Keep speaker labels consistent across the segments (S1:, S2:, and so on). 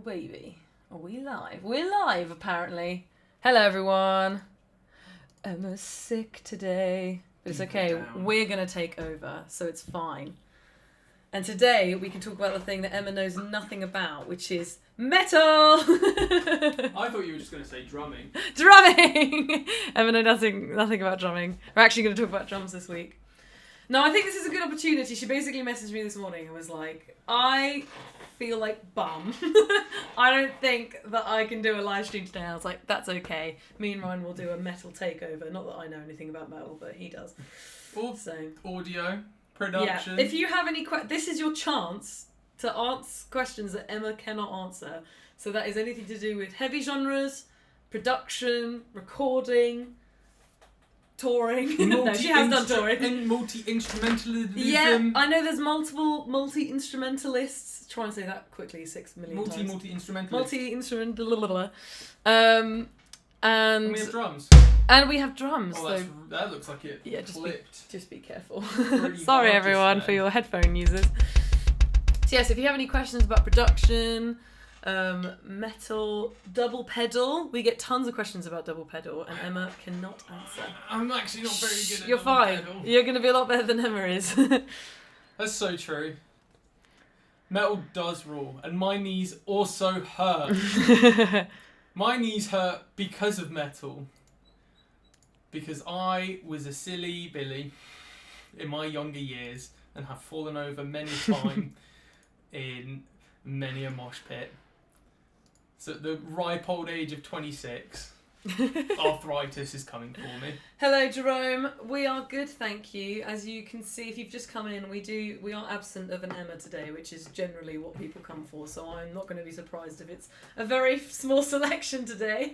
S1: baby. Are we live? We're live, apparently. Hello, everyone. Emma's sick today. But it's okay. We're going to take over, so it's fine. And today, we can talk about the thing that Emma knows nothing about, which is metal!
S2: I thought you were just going to say drumming.
S1: Drumming! Emma knows nothing about drumming. We're actually going to talk about drums this week. No, I think this is a good opportunity. She basically messaged me this morning and was like, I feel like bum. I don't think that I can do a live stream today. I was like, that's okay. Me and Ryan will do a metal takeover. Not that I know anything about metal, but he does.
S2: Audio, production.
S1: Yeah. If you have any this is your chance to answer questions that Emma cannot answer. So that is anything to do with heavy genres, production, recording, touring. No, she has done touring.
S2: And multi-instrumentalism.
S1: Yeah, I know there's multiple multi-instrumentalists. Try and say that quickly 6 million times.
S2: Multi-instrumentalists.
S1: Multi-instrumental. And
S2: we have drums.
S1: And we have drums.
S2: Oh,
S1: so
S2: that looks like it
S1: just be careful.
S2: Pretty
S1: Sorry
S2: hard
S1: everyone for your headphone users. So yes, if you have any questions about production, metal, double pedal, we get tons of questions about double pedal, and Emma cannot answer.
S2: I'm actually not very good at
S1: You're
S2: double
S1: fine.
S2: pedal.
S1: You're going to be a lot better than Emma is.
S2: That's so true. Metal does rule, and my knees also hurt. My knees hurt because of metal. Because I was a silly Billy in my younger years and have fallen over many times in many a mosh pit. So at the ripe old age of 26, arthritis is coming for me.
S1: Hello, Jerome. We are good, thank you. As you can see, if you've just come in, we are absent of an Emma today, which is generally what people come for. So I'm not going to be surprised if it's a very small selection today.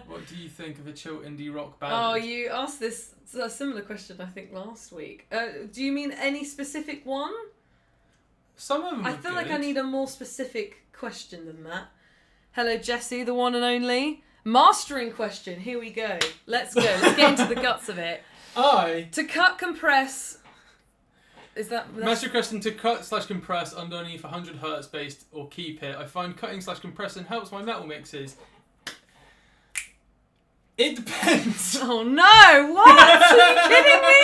S2: What do you think of a chill indie rock band?
S1: Oh, you asked this a similar question, I think, last week. Do you mean any specific one?
S2: Some of them
S1: I feel like I need a more specific question than that. Hello, Jessie, the one and only. Mastering question. Here we go. Let's go. Let's get into the guts of it. To cut, compress. Is that
S2: master question? To cut/compress underneath 100 hertz based or keep it. I find cutting/compressing helps my metal mixes. It depends.
S1: Oh no! What? Are you kidding me?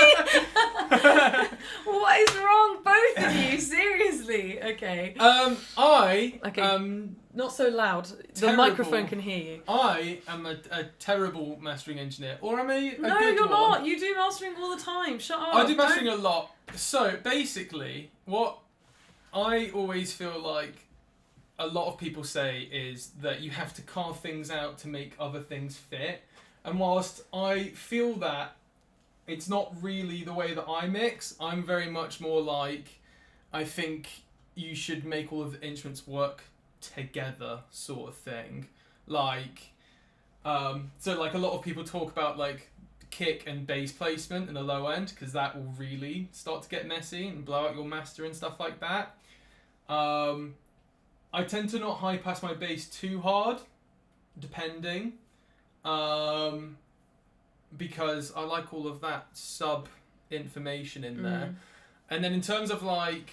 S1: What is wrong, both of you? Seriously? Okay. Not so loud. The microphone can hear you.
S2: I am a terrible mastering engineer, or am I?
S1: No, you're not. You do mastering all the time. Shut up.
S2: I do mastering a lot. So basically, what I always feel like a lot of people say is that you have to carve things out to make other things fit. And whilst I feel that it's not really the way that I mix, I'm very much more like, I think you should make all of the instruments work together sort of thing. Like, so like a lot of people talk about like kick and bass placement in the low end, because that will really start to get messy and blow out your master and stuff like that. I tend to not high pass my bass too hard, depending. Because I like all of that sub information in there. And then in terms of like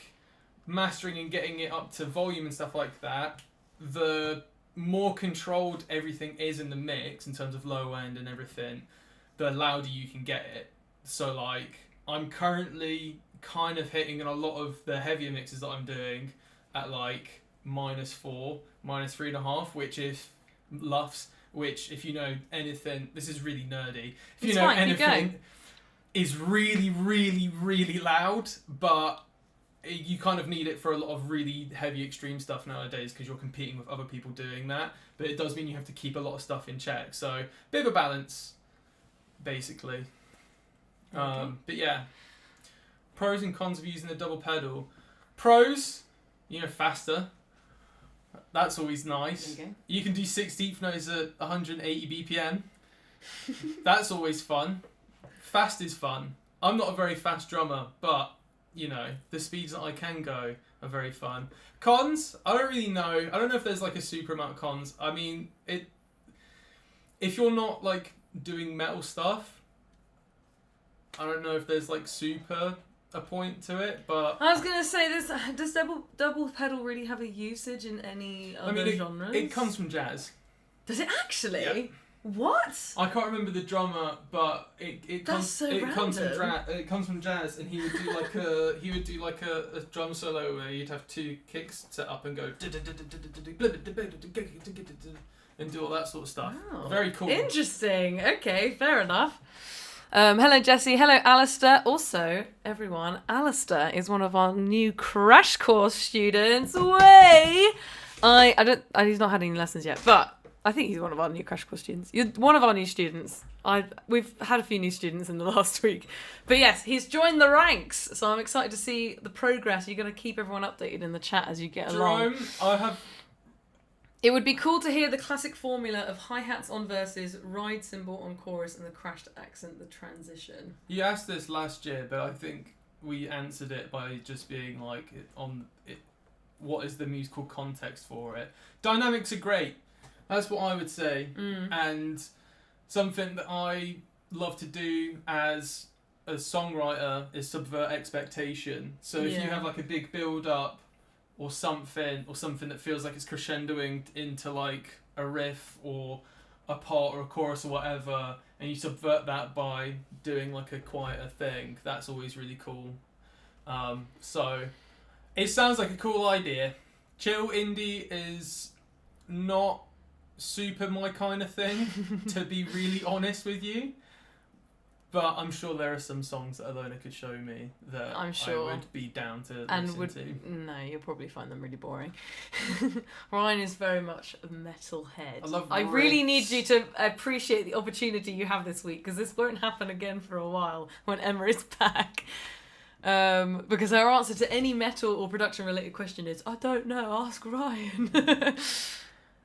S2: mastering and getting it up to volume and stuff like that, the more controlled everything is in the mix in terms of low end and everything, the louder you can get it. So like I'm currently kind of hitting in a lot of the heavier mixes that I'm doing at like -4, -3.5, which is luffs. Which, if you know anything, this is really nerdy. If you know anything, is really, really, really loud, but you kind of need it for a lot of really heavy extreme stuff nowadays because you're competing with other people doing that. But it does mean you have to keep a lot of stuff in check. So, bit of a balance, basically.
S1: Okay.
S2: But yeah, pros and cons of using the double pedal. Pros, faster. That's always nice.
S1: Okay.
S2: You can do 16th notes at 180 BPM. That's always fun. Fast is fun. I'm not a very fast drummer, but, the speeds that I can go are very fun. Cons, I don't really know. I don't know if there's like a super amount of cons. I mean, if you're not like doing metal stuff, I don't know if there's like super a point to it, but
S1: I was gonna say this. Does double pedal really have a usage in any other genres?
S2: It comes from jazz.
S1: Does it actually?
S2: Yeah.
S1: What?
S2: I can't remember the drummer, but it comes from jazz, and he would do like a drum solo where you'd have two kicks set up and go and do all that sort of stuff.
S1: Wow.
S2: Very cool.
S1: Interesting. Okay, fair enough. Hello, Jesse. Hello, Alistair. Also, everyone, Alistair is one of our new crash course students. Way! He's not had any lessons yet, but I think he's one of our new crash course students. You're one of our new students. We've had a few new students in the last week. But yes, he's joined the ranks. So I'm excited to see the progress. You're going to keep everyone updated in the chat as you get along. It would be cool to hear the classic formula of hi-hats on verses, ride cymbal on chorus, and the crashed accent, the transition.
S2: You asked this last year, but I think we answered it by just being like, what is the musical context for it? Dynamics are great. That's what I would say. And something that I love to do as a songwriter is subvert expectation. So if you have like a big build-up, or something that feels like it's crescendoing into like a riff or a part or a chorus or whatever, and you subvert that by doing like a quieter thing, that's always really cool. So it sounds like a cool idea. Chill indie is not super my kind of thing, to be really honest with you. But I'm sure there are some songs that Ilona could show me that I would be down to listen to.
S1: No, you'll probably find them really boring. Ryan is very much a metalhead.
S2: I
S1: really need you to appreciate the opportunity you have this week, because this won't happen again for a while when Emma is back. Because her answer to any metal or production related question is, I don't know, ask Ryan.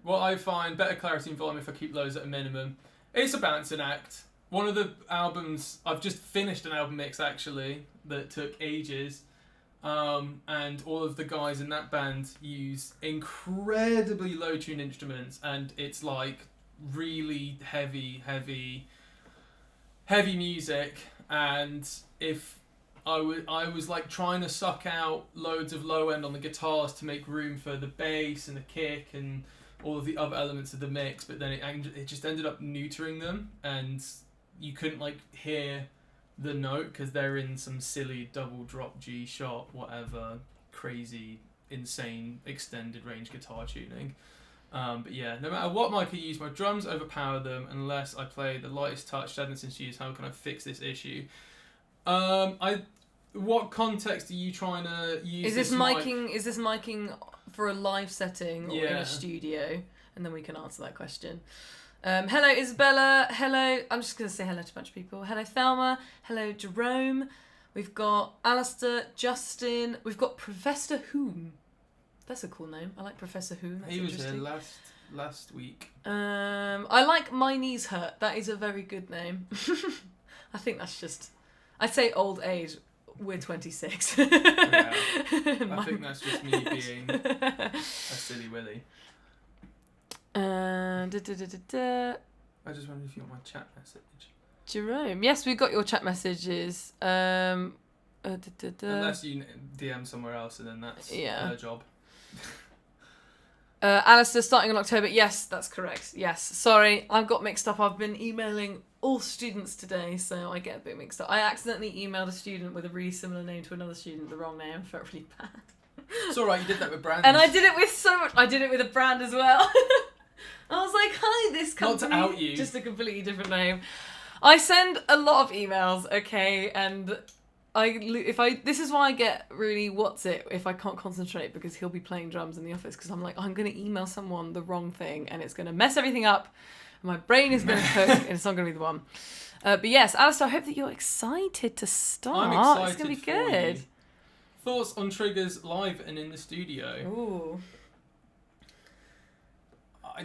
S2: Well, I find better clarity and volume if I keep those at a minimum. It's a balancing act. One of the albums, I've just finished an album mix actually that took ages, and all of the guys in that band use incredibly low tune instruments, and it's like really heavy music. And if I was like trying to suck out loads of low end on the guitars to make room for the bass and the kick and all of the other elements of the mix, but then it just ended up neutering them, and you couldn't like hear the note because they're in some silly double drop G sharp whatever crazy insane extended range guitar tuning. But yeah, no matter what mic I use, my drums overpower them unless I play the lightest touch. Sadness ensues. How can I fix this issue? What context are you trying to use? Is this
S1: miking for a live setting or in a studio? And then we can answer that question. Hello Isabella, hello, I'm just going to say hello to a bunch of people. Hello Thelma, hello Jerome, we've got Alistair, Justin, we've got Professor Whom. That's a cool name, I like Professor Whom. That's
S2: he was here last week.
S1: I like My Knees Hurt, that is a very good name. I think that's just, I'd say old age, we're 26.
S2: Yeah, I think that's just me being a silly willy. I just wondered if you want my chat message.
S1: Jerome, yes, we got your chat messages.
S2: Unless you DM somewhere else, and then that's her job.
S1: Alistair, starting in October. Yes, that's correct. Yes, sorry, I've got mixed up. I've been emailing all students today, so I get a bit mixed up. I accidentally emailed a student with a really similar name to another student, the wrong name. I felt really bad.
S2: It's alright, you did that with Brand.
S1: And I did it with so much. I did it with a brand as well. I was like, hi, this company.
S2: Not to out you.
S1: Just a completely different name. I send a lot of emails, okay, and this is why I get really what's it if I can't concentrate, because he'll be playing drums in the office, because I'm like, I'm going to email someone the wrong thing and it's going to mess everything up. My brain is going to cook and it's not going to be the one. But yes, Alistair, I hope that you're excited to start.
S2: I'm excited.
S1: It's going to be good.
S2: You. Thoughts on triggers live and in the studio?
S1: Ooh.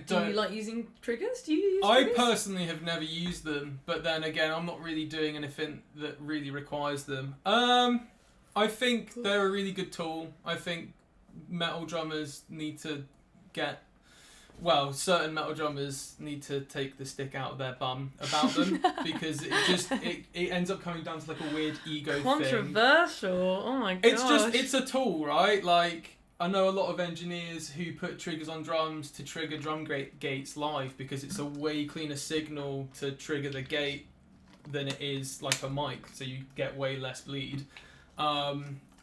S1: Do you like using triggers? Do you use
S2: triggers? I personally have never used them, but then again, I'm not really doing anything that really requires them. I think they're a really good tool. I think metal drummers need to get well, certain metal drummers need to take the stick out of their bum about them because it ends up coming down to like a weird ego thing.
S1: Controversial. Oh my gosh.
S2: It's a tool, right? Like, I know a lot of engineers who put triggers on drums to trigger drum gates live because it's a way cleaner signal to trigger the gate than it is like a mic, so you get way less bleed.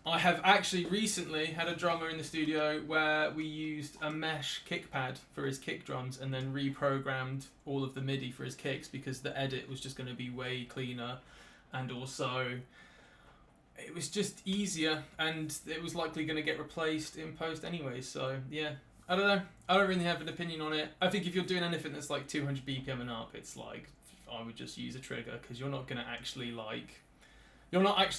S2: I have actually recently had a drummer in the studio where we used a mesh kick pad for his kick drums and then reprogrammed all of the MIDI for his kicks because the edit was just going to be way cleaner, and also it was just easier, and it was likely going to get replaced in post anyway. So yeah, I don't know. I don't really have an opinion on it. I think if you're doing anything that's like 200 BPM and up, it's like I would just use a trigger because you're not going to actually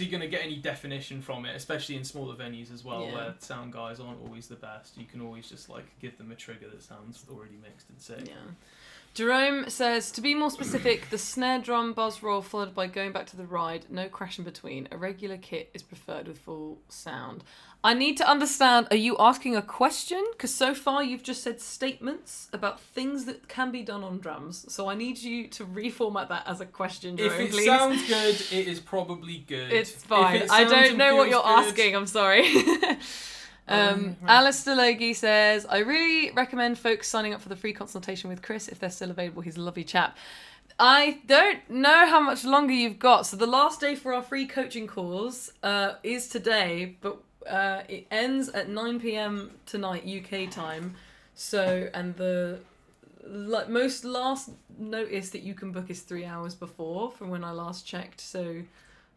S2: going to get any definition from it, especially in smaller venues as well, where sound guys aren't always the best. You can always just like give them a trigger that sounds already mixed and sick.
S1: Yeah. Jerome says, to be more specific, the snare drum buzz roll followed by going back to the ride, no crash in between. A regular kit is preferred with full sound. I need to understand, are you asking a question? Because so far you've just said statements about things that can be done on drums. So I need you to reformat that as a question, Jerome,
S2: if it
S1: please.
S2: sounds good, it is probably good.
S1: It's fine.
S2: It
S1: I don't know what you're
S2: good,
S1: asking, I'm sorry. Alistair Logie says, I really recommend folks signing up for the free consultation with Chris if they're still available. He's a lovely chap. I don't know how much longer you've got. So the last day for our free coaching calls is today, but it ends at 9 p.m. tonight UK time. So, and the most last notice that you can book is 3 hours before from when I last checked. So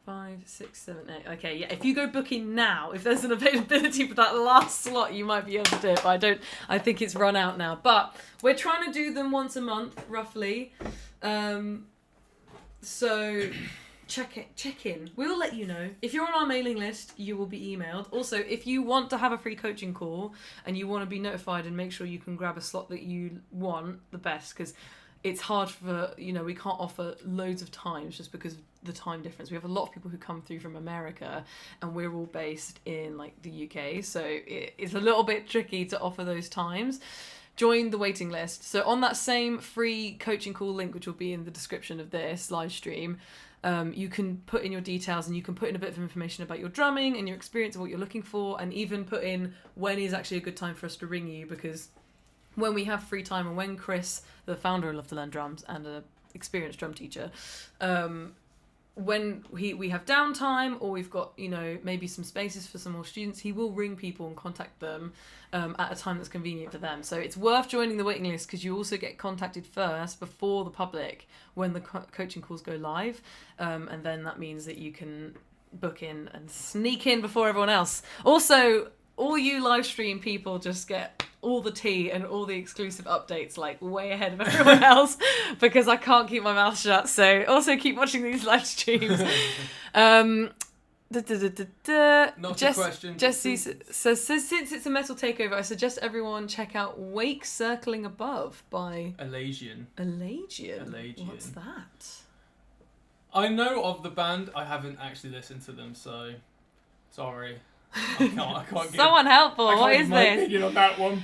S1: 5, 6, 7, 8. Okay, yeah. If you go booking now, if there's an availability for that last slot, you might be able to do it. But I think it's run out now. But we're trying to do them once a month, roughly. So check in. We'll let you know. If you're on our mailing list, you will be emailed. Also, if you want to have a free coaching call and you want to be notified and make sure you can grab a slot that you want, the best, because it's hard for, we can't offer loads of times just because of the time difference. We have a lot of people who come through from America and we're all based in like the UK. So it's a little bit tricky to offer those times. Join the waiting list. So on that same free coaching call link, which will be in the description of this live stream, you can put in your details and you can put in a bit of information about your drumming and your experience of what you're looking for, and even put in when is actually a good time for us to ring you, because when we have free time and when Chris, the founder of Love to Learn Drums and an experienced drum teacher, when we have downtime or we've got, maybe some spaces for some more students, he will ring people and contact them at a time that's convenient for them. So it's worth joining the waiting list because you also get contacted first before the public when the coaching calls go live. And then that means that you can book in and sneak in before everyone else. Also, all you live stream people just get all the tea and all the exclusive updates like way ahead of everyone else because I can't keep my mouth shut. So also keep watching these live streams.
S2: Not a question.
S1: Jesse says, since it's a metal takeover, I suggest everyone check out Wake Circling Above by
S2: Elasian.
S1: What's that?
S2: I know of the band. I haven't actually listened to them, so sorry. I can't
S1: Someone helpful. What is
S2: my
S1: this?
S2: Opinion on that one.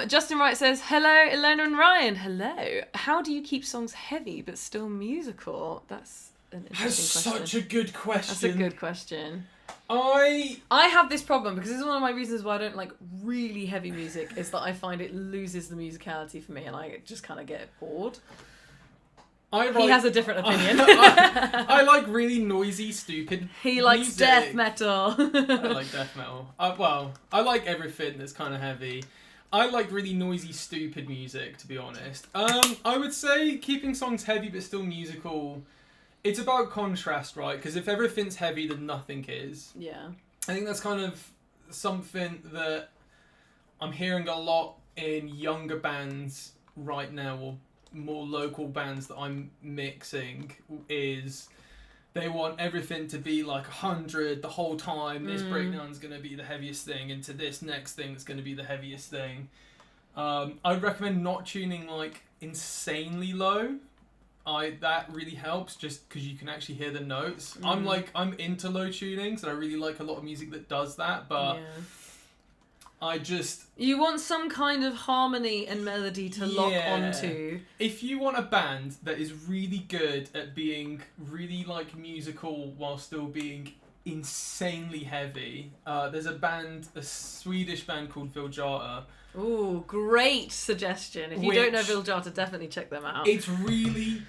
S1: Justin Wright says, hello, Ilona and Ryan. Hello. How do you keep songs heavy but still musical? That's an interesting question.
S2: Such a good question.
S1: That's a good question.
S2: I
S1: have this problem because this is one of my reasons why I don't like really heavy music, is that I find it loses the musicality for me and I just kind of get bored. He has a different opinion.
S2: I like really noisy, stupid
S1: He likes
S2: music.
S1: death metal.
S2: I like death metal. I like everything that's kind of heavy. I like really noisy, stupid music, to be honest. I would say keeping songs heavy but still musical, it's about contrast, right? Because if everything's heavy, then nothing is.
S1: Yeah.
S2: I think that's kind of something that I'm hearing a lot in younger bands right now, or more local bands that I'm mixing, is they want everything to be like 100 the whole time. This breakdown's going to be the heaviest thing into this next thing that's going to be the heaviest thing. I'd recommend not tuning like insanely low. That really helps just because you can actually hear the notes. I'm into low tunings and I really like a lot of music that does that, but
S1: You want some kind of harmony and melody to lock
S2: Yeah.
S1: onto.
S2: If you want a band that is really good at being really like musical while still being insanely heavy, there's a Swedish band called Viljata.
S1: Ooh, great suggestion. If you don't know Viljata, definitely check them out.
S2: It's really...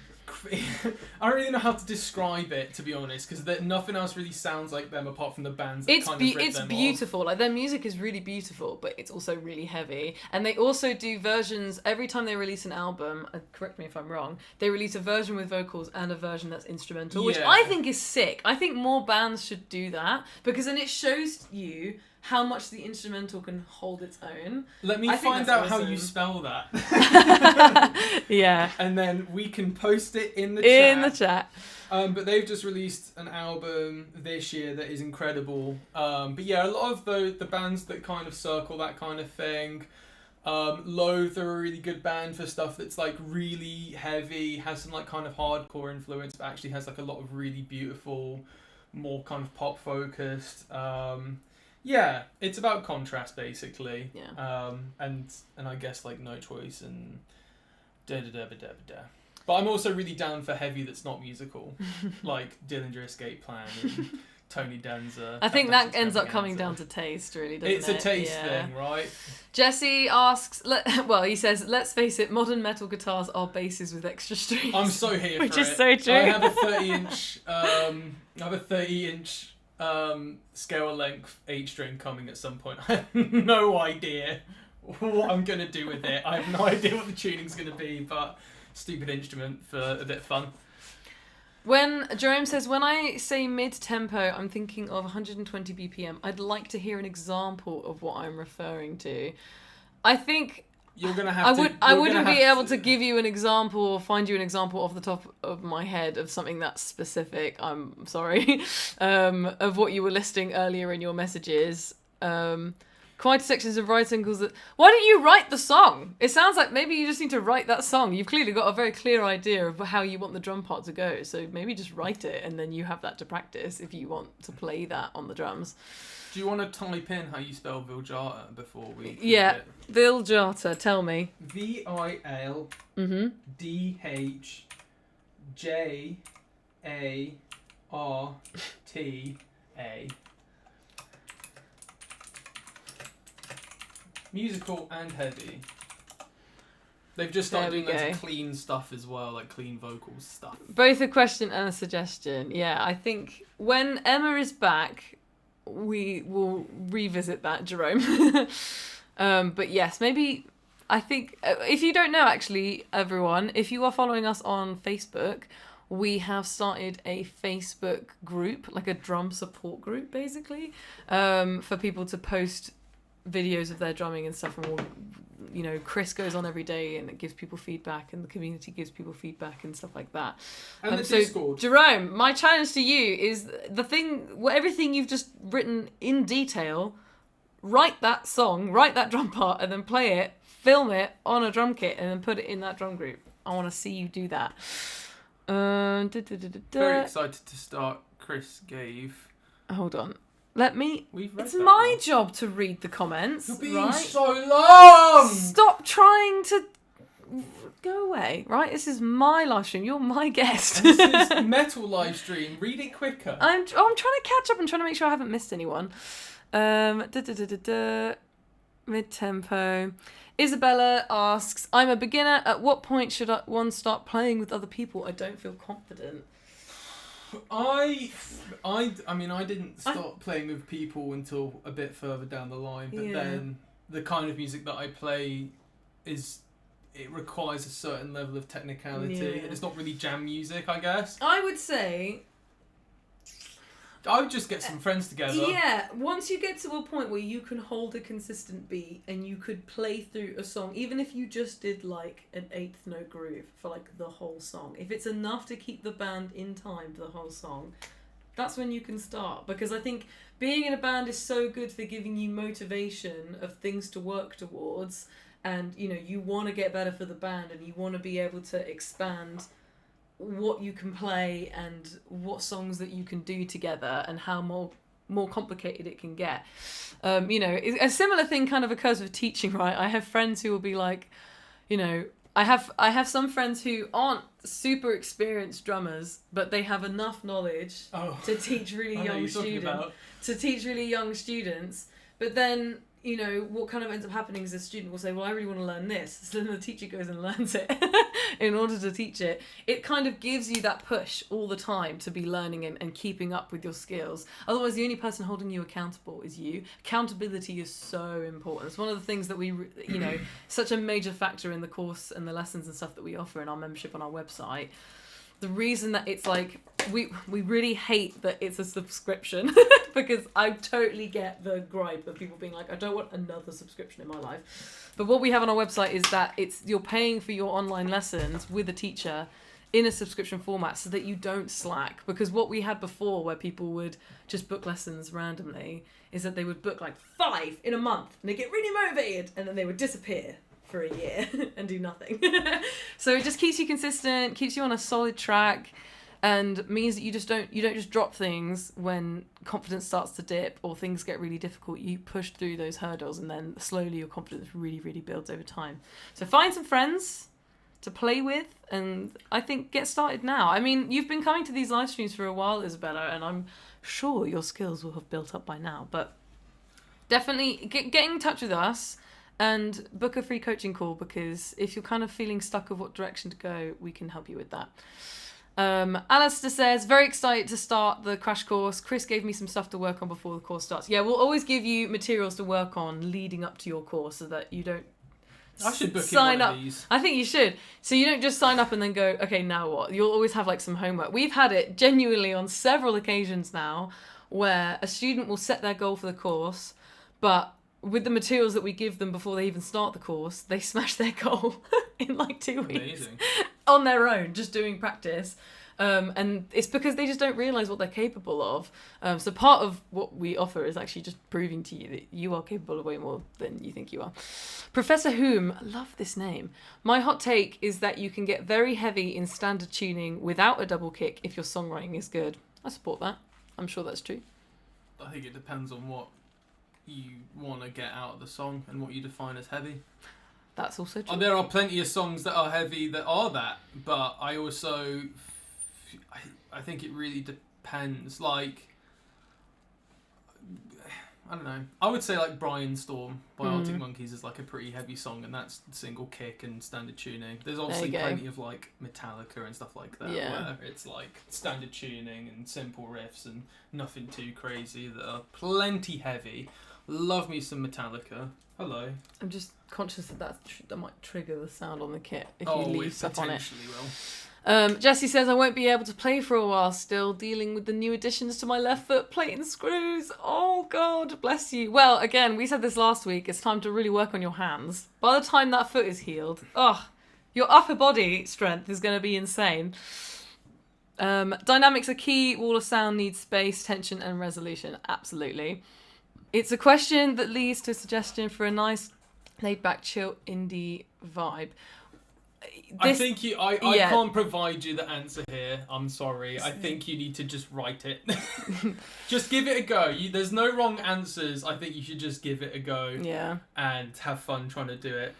S2: I don't really know how to describe it, to be honest, because nothing else really sounds like them apart from the bands that
S1: It's beautiful. Like, their music is really beautiful, but it's also really heavy. And they also do versions every time they release an album. Correct me if I'm wrong. They release a version with vocals and a version that's instrumental, which I think is sick. I think more bands should do that, because then it shows you how much the instrumental can hold its own.
S2: Let me find out how you spell that.
S1: Yeah.
S2: And then we can post it in the chat. But they've just released an album this year that is incredible. But yeah, a lot of the bands that kind of circle that kind of thing. Loathe are a really good band for stuff that's like really heavy, has some like kind of hardcore influence, but actually has like a lot of really beautiful, more kind of pop focused. Yeah, it's about contrast basically.
S1: Yeah.
S2: And I guess like No Choice and da. But I'm also really down for heavy that's not musical, like Dillinger Escape Plan and Tony Danza.
S1: I think that ends up coming down to taste, really, doesn't it?
S2: It's a taste thing, right?
S1: Jesse asks, he says, let's face it, modern metal guitars are basses with extra strings.
S2: I'm so here for it.
S1: Which is so true.
S2: I have a 30-inch scale length 8-string coming at some point. I have no idea what I'm going to do with it. I have no idea what the tuning's going to be, but stupid instrument for a bit of fun.
S1: When Jerome says, when I say mid-tempo, I'm thinking of 120 BPM. I'd like to hear an example of what I'm referring to. I think
S2: you're gonna have
S1: I wouldn't be able to give you an example or find you an example off the top of my head of something that's specific. I'm sorry, of what you were listing earlier in your messages. Quite sections of right singles that... Why don't you write the song? It sounds like maybe you just need to write that song. You've clearly got a very clear idea of how you want the drum part to go. So maybe just write it and then you have that to practice if you want to play that on the drums.
S2: Do you want to type in how you spell Viljata before we...
S1: Yeah, Viljata, tell me.
S2: VILDHJARTA. Musical and heavy. They've just started doing loads of clean stuff as well, like clean vocals stuff.
S1: Both a question and a suggestion. Yeah, I think when Emma is back, we will revisit that, Jerome. But yes, maybe... I think, if you don't know, actually, everyone, if you are following us on Facebook, we have started a Facebook group, like a drum support group, basically, for people to post videos of their drumming and stuff, and Chris goes on every day and it gives people feedback, and the community gives people feedback and stuff like that.
S2: And the Discord.
S1: Jerome, my challenge to you is everything you've just written in detail, write that song, write that drum part, and then play it, film it on a drum kit, and then put it in that drum group. I want to see you do that.
S2: Very excited to start. Chris gave...
S1: Hold on. It's my
S2: one.
S1: job to read the comments.
S2: You're being
S1: right?
S2: so long!
S1: Stop trying to go away, right? This is my live stream. You're my guest.
S2: This is metal live stream. Read it quicker.
S1: I'm trying to catch up and trying to make sure I haven't missed anyone. Mid-tempo. Isabella asks, I'm a beginner. At what point should one start playing with other people? I don't feel confident.
S2: I mean, I didn't start playing with people until a bit further down the line, but then the kind of music that I play it requires a certain level of technicality, and it's not really jam music, I guess.
S1: I would say...
S2: I would just get some friends together.
S1: Yeah, once you get to a point where you can hold a consistent beat and you could play through a song, even if you just did like an 8th note groove for like the whole song, if it's enough to keep the band in time for the whole song, that's when you can start. Because I think being in a band is so good for giving you motivation of things to work towards, and you want to get better for the band and you want to be able to expand what you can play and what songs that you can do together and how more complicated it can get. You know, a similar thing kind of occurs with teaching, right? I have friends who will be like, you know, I have some friends who aren't super experienced drummers, but they have enough knowledge to teach really young students. But then, you know, what kind of ends up happening is the student will say, well, I really want to learn this. So then the teacher goes and learns it in order to teach it. It kind of gives you that push all the time to be learning and keeping up with your skills. Otherwise, the only person holding you accountable is you. Accountability is so important. It's one of the things that we, you know, such a major factor in the course and the lessons and stuff that we offer in our membership on our website. The reason that it's like, we really hate that it's a subscription because I totally get the gripe of people being like, I don't want another subscription in my life. But what we have on our website is that you're paying for your online lessons with a teacher in a subscription format so that you don't slack. Because what we had before, where people would just book lessons randomly, is that they would book like 5 in a month and they get really motivated and then they would disappear for a year and do nothing. So it just keeps you consistent, keeps you on a solid track, and means that you don't just drop things when confidence starts to dip or things get really difficult. You push through those hurdles and then slowly your confidence really, really builds over time. So find some friends to play with, and I think get started now. I mean, you've been coming to these live streams for a while, Isabella, and I'm sure your skills will have built up by now, but definitely get in touch with us and book a free coaching call, because if you're kind of feeling stuck of what direction to go, we can help you with that. Alistair says, very excited to start the crash course. Chris gave me some stuff to work on before the course starts. Yeah, we'll always give you materials to work on leading up to your course so that you don't
S2: I should book
S1: sign
S2: in one
S1: up.
S2: of these.
S1: I think you should. So you don't just sign up and then go, okay, now what? You'll always have like some homework. We've had it genuinely on several occasions now where a student will set their goal for the course, but with the materials that we give them before they even start the course, they smash their goal in like 2 weeks.
S2: Amazing.
S1: On their own, just doing practice. And it's because they just don't realise what they're capable of. So part of what we offer is actually just proving to you that you are capable of way more than you think you are. Professor Whom, I love this name. My hot take is that you can get very heavy in standard tuning without a double kick if your songwriting is good. I support that. I'm sure that's true.
S2: I think it depends on what you want to get out of the song and what you define as heavy.
S1: That's also true.
S2: There are plenty of songs that are heavy that are that, but I also... I think it really depends. Like, I don't know. I would say like Brian Storm by Arctic Monkeys is like a pretty heavy song, and that's single kick and standard tuning. There's obviously plenty of like Metallica and stuff like that, where it's like standard tuning and simple riffs and nothing too crazy that are plenty heavy. Love me some Metallica. Hello.
S1: I'm just conscious that might trigger the sound on the kit if you leave stuff on it.
S2: Will.
S1: Jesse says, I won't be able to play for a while still, dealing with the new additions to my left foot, plate and screws. Oh, God, bless you. Well, again, we said this last week. It's time to really work on your hands. By the time that foot is healed, your upper body strength is going to be insane. Dynamics are key. Wall of sound needs space, tension, and resolution. Absolutely. It's a question that leads to a suggestion for a nice, laid-back, chill indie vibe.
S2: I think I can't provide you the answer here. I'm sorry. I think you need to just write it. Just give it a go. There's no wrong answers. I think you should just give it a go.
S1: Yeah.
S2: And have fun trying to do it.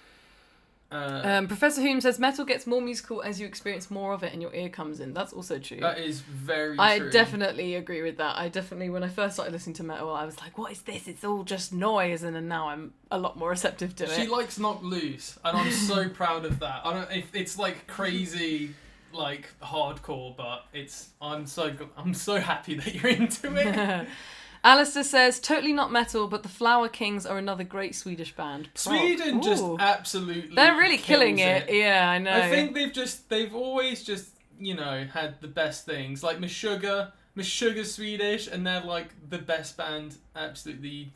S1: Professor Hume says metal gets more musical as you experience more of it and your ear comes in. That's also true.
S2: That is very true.
S1: I definitely agree with that. When I first started listening to metal, I was like, what is this? It's all just noise. And then now I'm a lot more receptive to it.
S2: She likes Knocked Loose, and I'm so proud of that. I don't if it's like crazy, like hardcore, but I'm so happy that you're into it.
S1: Alistair says, totally not metal, but the Flower Kings are another great Swedish band.
S2: Sweden just absolutely
S1: they're really killing it. Yeah, I know.
S2: I think they've always just, had the best things. Like Meshuggah's Swedish, and they're like the best band absolutely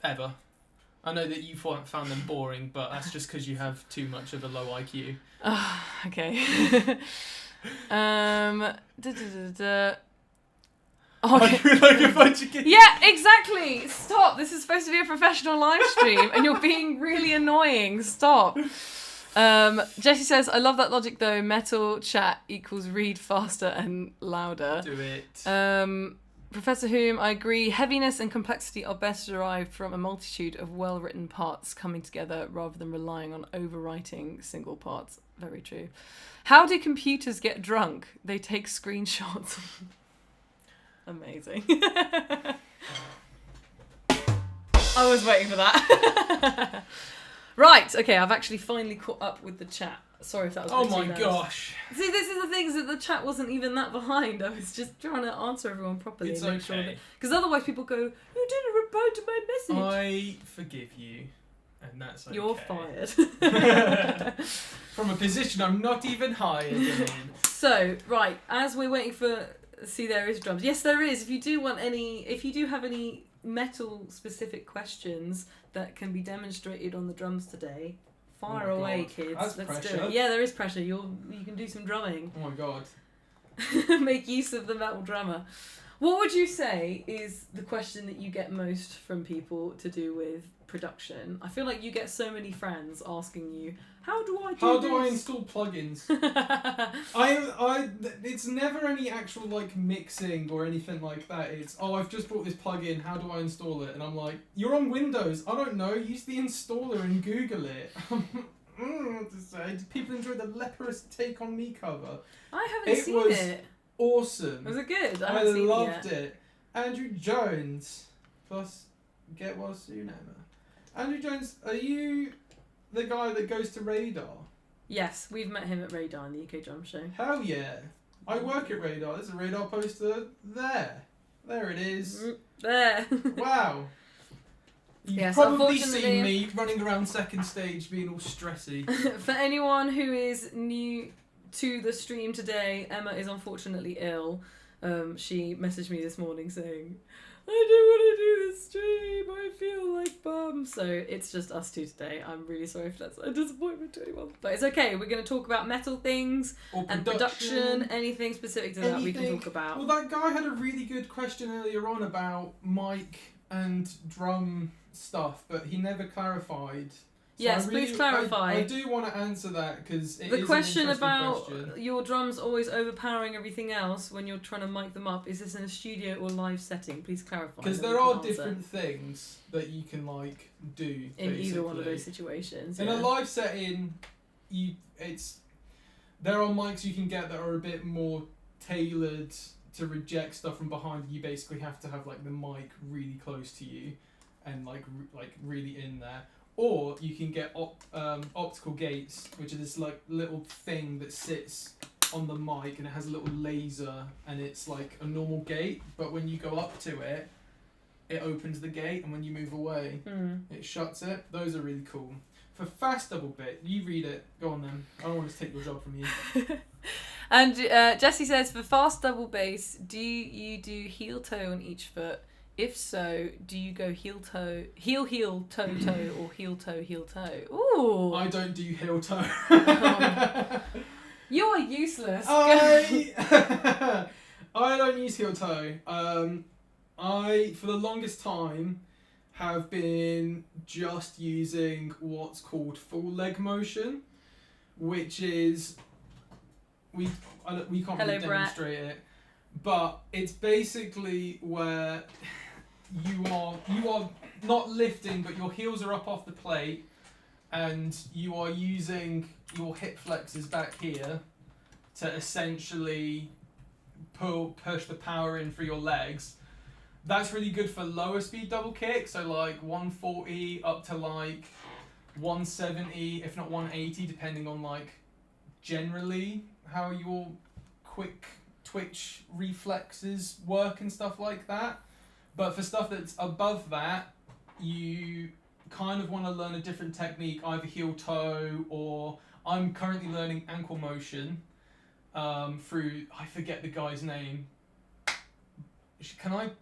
S2: ever. I know that you found them boring, but that's just because you have too much of a low IQ.
S1: Okay.
S2: Okay. Like a bunch of kids.
S1: Yeah, exactly. Stop. This is supposed to be a professional live stream and you're being really annoying. Stop. Jesse says, I love that logic though. Metal chat equals read faster and louder.
S2: Do it.
S1: Professor Hume, I agree. Heaviness and complexity are best derived from a multitude of well-written parts coming together rather than relying on overwriting single parts. Very true. How do computers get drunk? They take screenshots. Amazing. I was waiting for that. Right, okay, I've actually finally caught up with the chat. Sorry if that was
S2: Oh
S1: a bit
S2: my
S1: too loud.
S2: gosh.
S1: See, this is the thing, is that the chat wasn't even that behind. I was just trying to answer everyone properly.
S2: It's
S1: and make
S2: okay.
S1: sure because otherwise people go, you didn't reply to my message.
S2: I forgive you, and that's okay.
S1: You're fired.
S2: From a position I'm not even hired in.
S1: So, right, as we're waiting for... See, there is drums. Yes, there is. If you do have any metal-specific questions that can be demonstrated on the drums today, fire away,
S2: God.
S1: kids.
S2: That's
S1: Let's
S2: pressure.
S1: do it. Yeah, there is pressure. You can do some drumming.
S2: Oh my god.
S1: Make use of the metal drummer. What would you say is the question that you get most from people to do with production? I feel like you get so many friends asking you, how do I
S2: install plugins? It's never any actual like mixing or anything like that. It's, I've just bought this plugin, how do I install it? And I'm like, you're on Windows, I don't know, use the installer and Google it. What to say? Did people enjoy the leprous Take On Me cover?
S1: I haven't seen it.
S2: Awesome.
S1: Was it good?
S2: I
S1: haven't seen
S2: loved
S1: it.
S2: it. Andrew Jones plus Get Well Soon Emma. Andrew Jones, are you the guy that goes to Radar?
S1: Yes, we've met him at Radar in the UK Drum Show.
S2: Hell yeah. I work at Radar. There's a Radar poster there. There it is.
S1: There.
S2: Wow. You've
S1: Yes,
S2: probably
S1: unfortunately-
S2: seen me running around second stage being all stressy.
S1: For anyone who is new to the stream today, Emma is unfortunately ill. She messaged me this morning saying, I don't want to do this stream, I feel like bum. So it's just us two today. I'm really sorry if that's a disappointment to anyone. But it's okay, we're going to talk about metal things
S2: Or
S1: and production, anything specific to that we can talk about.
S2: Well, that guy had a really good question earlier on about mic and drum stuff, but he never clarified. So
S1: Yes, please clarify.
S2: I do want to answer that because
S1: The question about your drums always overpowering everything else when you're trying to mic them up, is this in a studio or live setting? Please clarify.
S2: Because there are different things that you can like do
S1: in
S2: basically.
S1: either one of those situations.
S2: In
S1: yeah.
S2: a live setting, there are mics you can get that are a bit more tailored to reject stuff from behind. You basically have to have like the mic really close to you and like really in there. Or you can get optical gates, which are this like little thing that sits on the mic and it has a little laser and it's like a normal gate, but when you go up to it, it opens the gate, and when you move away, it shuts it. Those are really cool. For fast double bit, you read it. Go on then. I don't want to take your job from you.
S1: And Jesse says, for fast double bass, do you do heel toe on each foot? If so, do you go heel toe, or heel toe? Ooh.
S2: I don't do heel toe.
S1: You are useless.
S2: I don't use heel toe. I, for the longest time, have been just using what's called full leg motion, which is we can't really demonstrate it, but it's basically where you are not lifting, but your heels are up off the plate, and you are using your hip flexors back here to essentially push the power in through your legs. That's really good for lower speed double kick, so like 140 up to like 170, if not 180, depending on like generally how your quick twitch reflexes work and stuff like that. But for stuff that's above that, you kind of want to learn a different technique, either heel toe, or I'm currently learning ankle motion through, I forget the guy's name. Can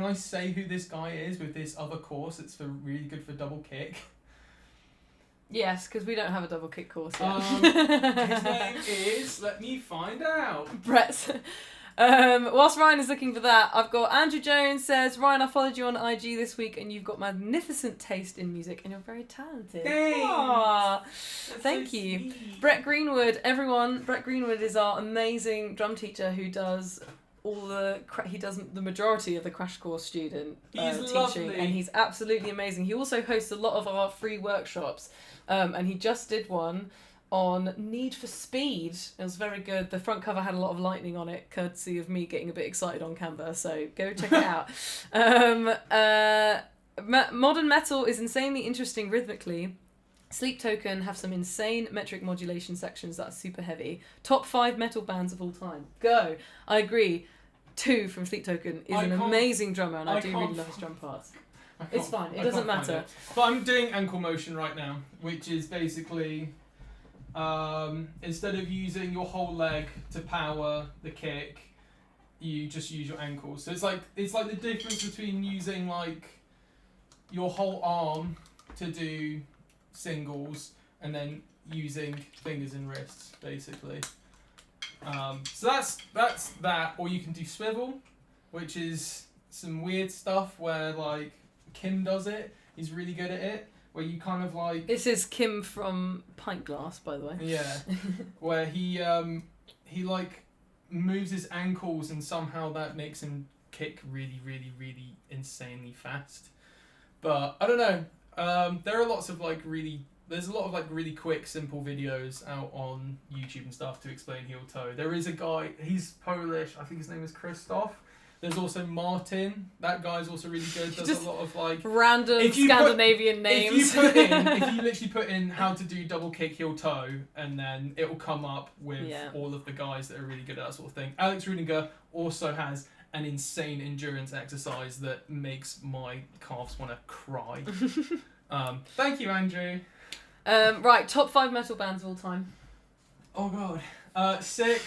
S2: I say who this guy is with this other course that's really good for double kick?
S1: Yes, because we don't have a double kick course yet.
S2: His name is, let me find out.
S1: Brett's. Whilst Ryan is looking for that, I've got Andrew Jones says, Ryan, I followed you on IG this week and you've got magnificent taste in music and you're very talented.
S2: Thanks.
S1: Aww.
S2: That's
S1: Thank
S2: so
S1: you.
S2: sweet.
S1: Brett Greenwood, everyone. Brett Greenwood is our amazing drum teacher who does he does the majority of the crash course student
S2: He's
S1: teaching,
S2: lovely.
S1: and he's absolutely amazing. He also hosts a lot of our free workshops, and he just did one on Need for Speed. It was very good. The front cover had a lot of lightning on it, courtesy of me getting a bit excited on Canva, so go check it out. Modern metal is insanely interesting rhythmically. Sleep Token have some insane metric modulation sections that are super heavy. Top 5 metal bands of all time. Go! I agree. 2 from Sleep Token is an amazing drummer, and I do really love his drum parts. It's fine. It doesn't matter.
S2: But I'm doing ankle motion right now, which is basically instead of using your whole leg to power the kick, you just use your ankles. So it's like the difference between using like your whole arm to do singles and then using fingers and wrists, basically. So that's that. Or you can do swivel, which is some weird stuff where like Kim does it. He's really good at it. Where you kind of like...
S1: This is Kim from Pint Glass, by the way.
S2: Yeah. Where he like moves his ankles and somehow that makes him kick really, really, really insanely fast. But I don't know. There are lots of there's a lot of like really quick, simple videos out on YouTube and stuff to explain heel toe. There is a guy, he's Polish, I think his name is Krzysztof. There's also Martin. That guy's also really good. There's
S1: Just
S2: a lot of like
S1: random Scandinavian names.
S2: If you literally put in how to do double kick heel toe, and then it will come up with all of the guys that are really good at that sort of thing. Alex Rudiger also has an insane endurance exercise that makes my calves want to cry. Thank you, Andrew.
S1: Right, top 5 metal bands of all time.
S2: Oh god. Sick.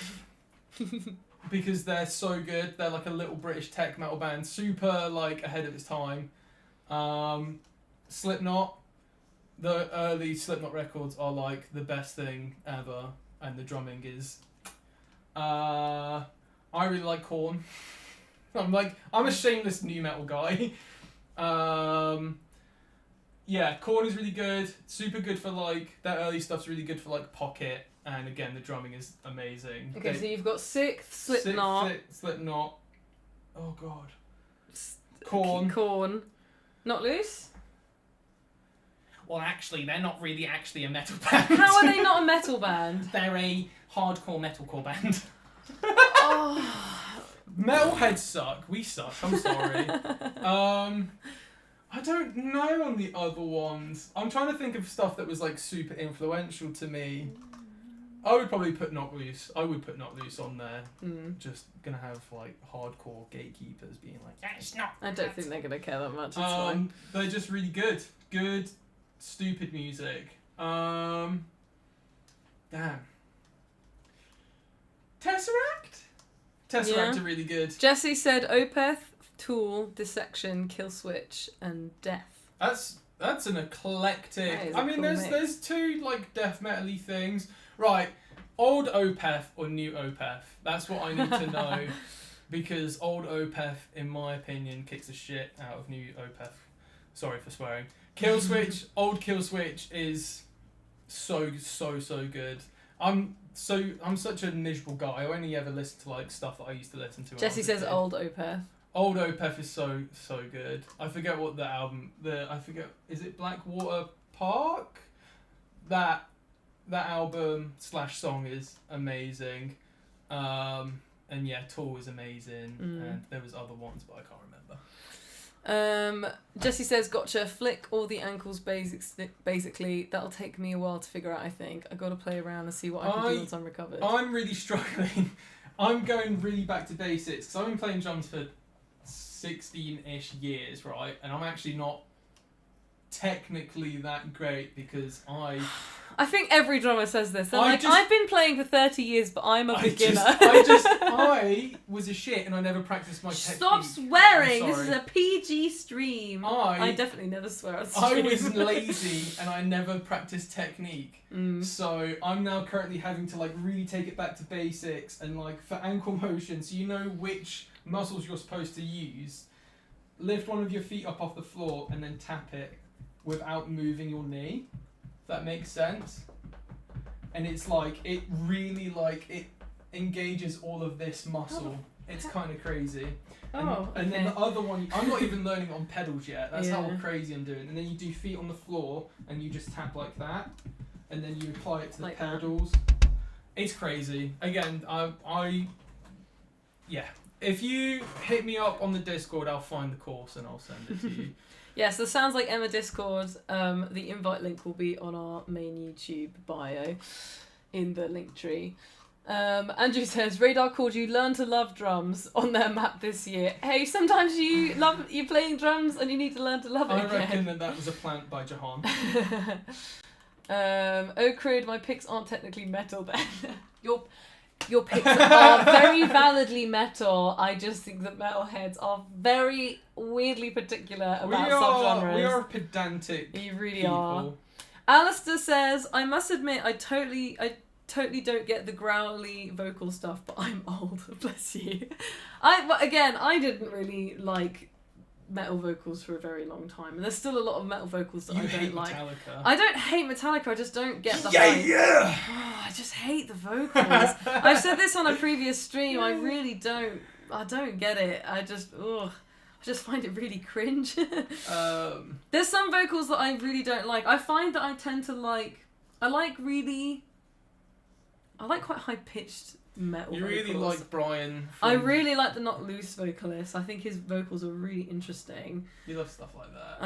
S2: Because they're so good. They're like a little British tech metal band, super like ahead of its time. Slipknot. The early Slipknot records are like the best thing ever, and the drumming is. I really like Korn. I'm a shameless nu metal guy. Yeah, Korn is really good. Super good for like that early stuff's really good for like Pocket. And again, the drumming is amazing.
S1: Okay, so you've got 6th, Slipknot.
S2: Slipknot. Oh god. Korn.
S1: Not Loose?
S2: Well, actually, they're not really actually a metal band.
S1: How are they not a metal band?
S2: They're a hardcore metalcore band.
S1: Oh.
S2: Metalheads suck. We suck. I'm sorry. I don't know on the other ones. I'm trying to think of stuff that was like super influential to me. I would probably put Not Loose. I would put Not Loose on there. Just gonna have like hardcore gatekeepers being like, yeah, it's not.
S1: I don't think they're gonna care that much. It's fine.
S2: They're just really good. Good, stupid music. Damn. Tesseract are really good.
S1: Jesse said Opeth, Tool, Dissection, Killswitch, and Death.
S2: That's an eclectic. I mean,
S1: cool
S2: there's 2 like death metal-y things. Right, old Opeth or new Opeth? That's what I need to know. Because old Opeth, in my opinion, kicks the shit out of new Opeth. Sorry for swearing. Killswitch, old Killswitch is so good. I'm such a miserable guy. I only ever listen to like stuff that I used to listen to.
S1: Jesse says old Opeth.
S2: Old Opeth is so good. I forget what is it Blackwater Park? That album / song is amazing. And yeah, Tool is amazing. And there was other ones, but I can't remember.
S1: Jesse says, gotcha, flick all the ankles basically. That'll take me a while to figure out, I think. I gotta play around and see what I can do once I'm recovered.
S2: I'm really struggling. I'm going really back to basics, because I've been playing drums for 16-ish years, right? And I'm actually not technically that great because
S1: I think every drummer says this. I've been playing for 30 years, but I'm a beginner.
S2: I was a shit and I never practiced my technique.
S1: Stop swearing! This is a PG stream. I definitely never swear on stream.
S2: I was lazy and I never practiced technique. So I'm now currently having to like really take it back to basics and like for ankle motion, so you know which muscles you're supposed to use. Lift one of your feet up off the floor and then tap it without moving your knee. That makes sense. And it's like, it really like, it engages all of this muscle It's kind of crazy.
S1: Oh,
S2: and then the other one, I'm not even learning on pedals yet. That's how crazy I'm doing. And then you do feet on the floor, and you just tap like that, and then you apply it to the
S1: like
S2: pedals. It's crazy. Again, yeah. If you hit me up on the Discord, I'll find the course and I'll send it to you.
S1: Yes, the Sounds Like Emma Discord. The invite link will be on our main YouTube bio in the link tree. Andrew says, Radar called you Learn to Love Drums on their map this year. Hey, sometimes you're playing drums and you need to learn to love it
S2: I
S1: again.
S2: reckon that was a plant by Jahan.
S1: Oh crud, my picks aren't technically metal then. Your picks are very validly metal. I just think that metalheads are very weirdly particular about subgenres.
S2: We are pedantic.
S1: You really
S2: people.
S1: are. Alistair says, I must admit, I totally don't get the growly vocal stuff, but I'm old. Bless you. I didn't really like metal vocals for a very long time, and there's still a lot of metal vocals that I don't like.
S2: Metallica.
S1: I don't hate Metallica, I just don't get the hype. Oh, I just hate the vocals. I've said this on a previous stream. I really don't. I don't get it. I just find it really cringe. There's some vocals that I really don't like. I find that I tend to like. I like quite high pitched metal.
S2: You really
S1: vocals.
S2: like Brian.
S1: I really like the Not Loose vocalist. I think his vocals are really interesting.
S2: You love stuff like that.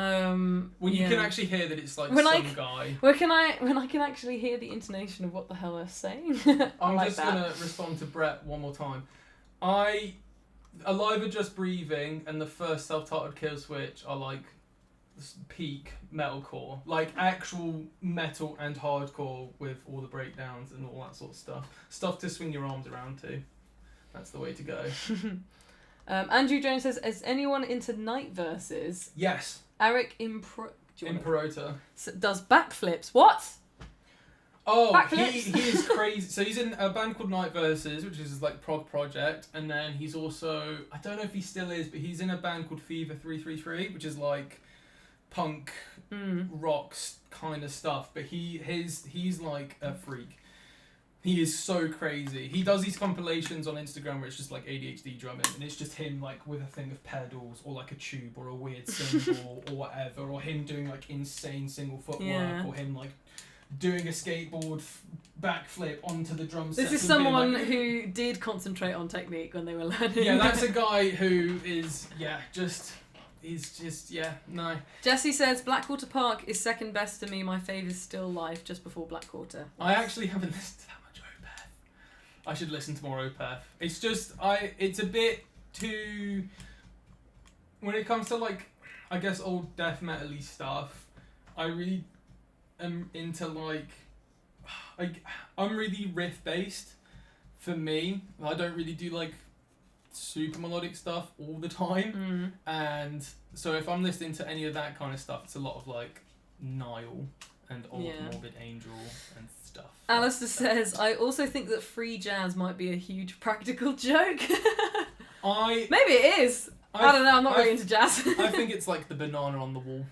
S1: When
S2: you can actually hear that it's like guy.
S1: When I can actually hear the intonation of what the hell they're saying.
S2: I'm like just gonna respond to Brett one more time. Alive or Just Breathing and the first self-titled Kill Switch are like peak metalcore, like actual metal and hardcore with all the breakdowns and all that sort of stuff to swing your arms around to. That's the way to go.
S1: Andrew Jones says, is anyone into night verses?
S2: Yes.
S1: Eric Imperota does backflips. What?
S2: Oh, he is crazy. So he's in a band called Night Verses, which is his like prog project, and then he's also, I don't know if he still is, but he's in a band called Fever 333, which is like punk rocks kind of stuff, but he's like a freak. He is so crazy. He does these compilations on Instagram where it's just like ADHD drumming, and it's just him like with a thing of pedals or like a tube or a weird cymbal or whatever, or him doing like insane single footwork, or him like doing a skateboard backflip onto the drum set.
S1: This is someone who did concentrate on technique when they were learning.
S2: Yeah, that's a guy who is no.
S1: Jesse says Blackwater Park is second best to me. My fave is Still Life, just before Blackwater.
S2: I actually haven't listened to that much Opeth. I should listen to more Opeth. It's just it's a bit too, when it comes to like, I guess old death metal-y stuff, I really am into like, I'm really riff based for me. I don't really do like super melodic stuff all the time, and so if I'm listening to any of that kind of stuff, it's a lot of like Nile and Old Morbid Angel and stuff.
S1: Alistair says, I also think that free jazz might be a huge practical joke. Maybe it is. I don't know, I'm not really into jazz.
S2: I think it's like the banana on the wall.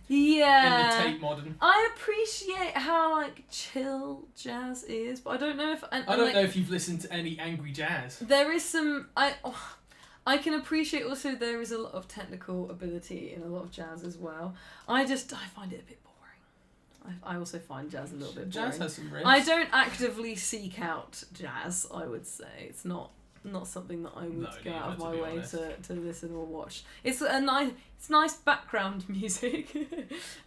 S1: Yeah.
S2: In the Tate Modern. I
S1: appreciate how like chill jazz is, but I don't know if
S2: I don't know if you've listened to any angry jazz.
S1: There is some I can appreciate also there is a lot of technical ability in a lot of jazz as well. I find it a bit boring. I also find jazz a little bit boring.
S2: Jazz has some riffs.
S1: I don't actively seek out jazz, I would say. It's not something that I would go out of my way to listen or watch. It's nice background music,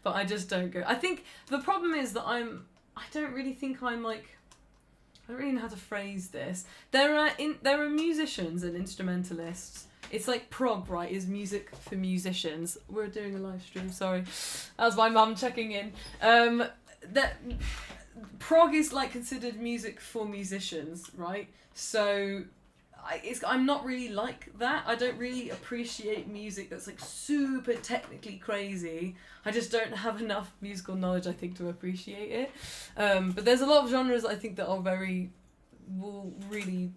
S1: but I just don't go. I think the problem is that I don't really know how to phrase this. There are musicians and instrumentalists. It's like prog, right? Is music for musicians. We're doing a live stream. Sorry, that was my mum checking in. That prog is like considered music for musicians, right? So I'm not really like that. I don't really appreciate music that's like super technically crazy. I just don't have enough musical knowledge, I think, to appreciate it. But there's a lot of genres I think that are will really,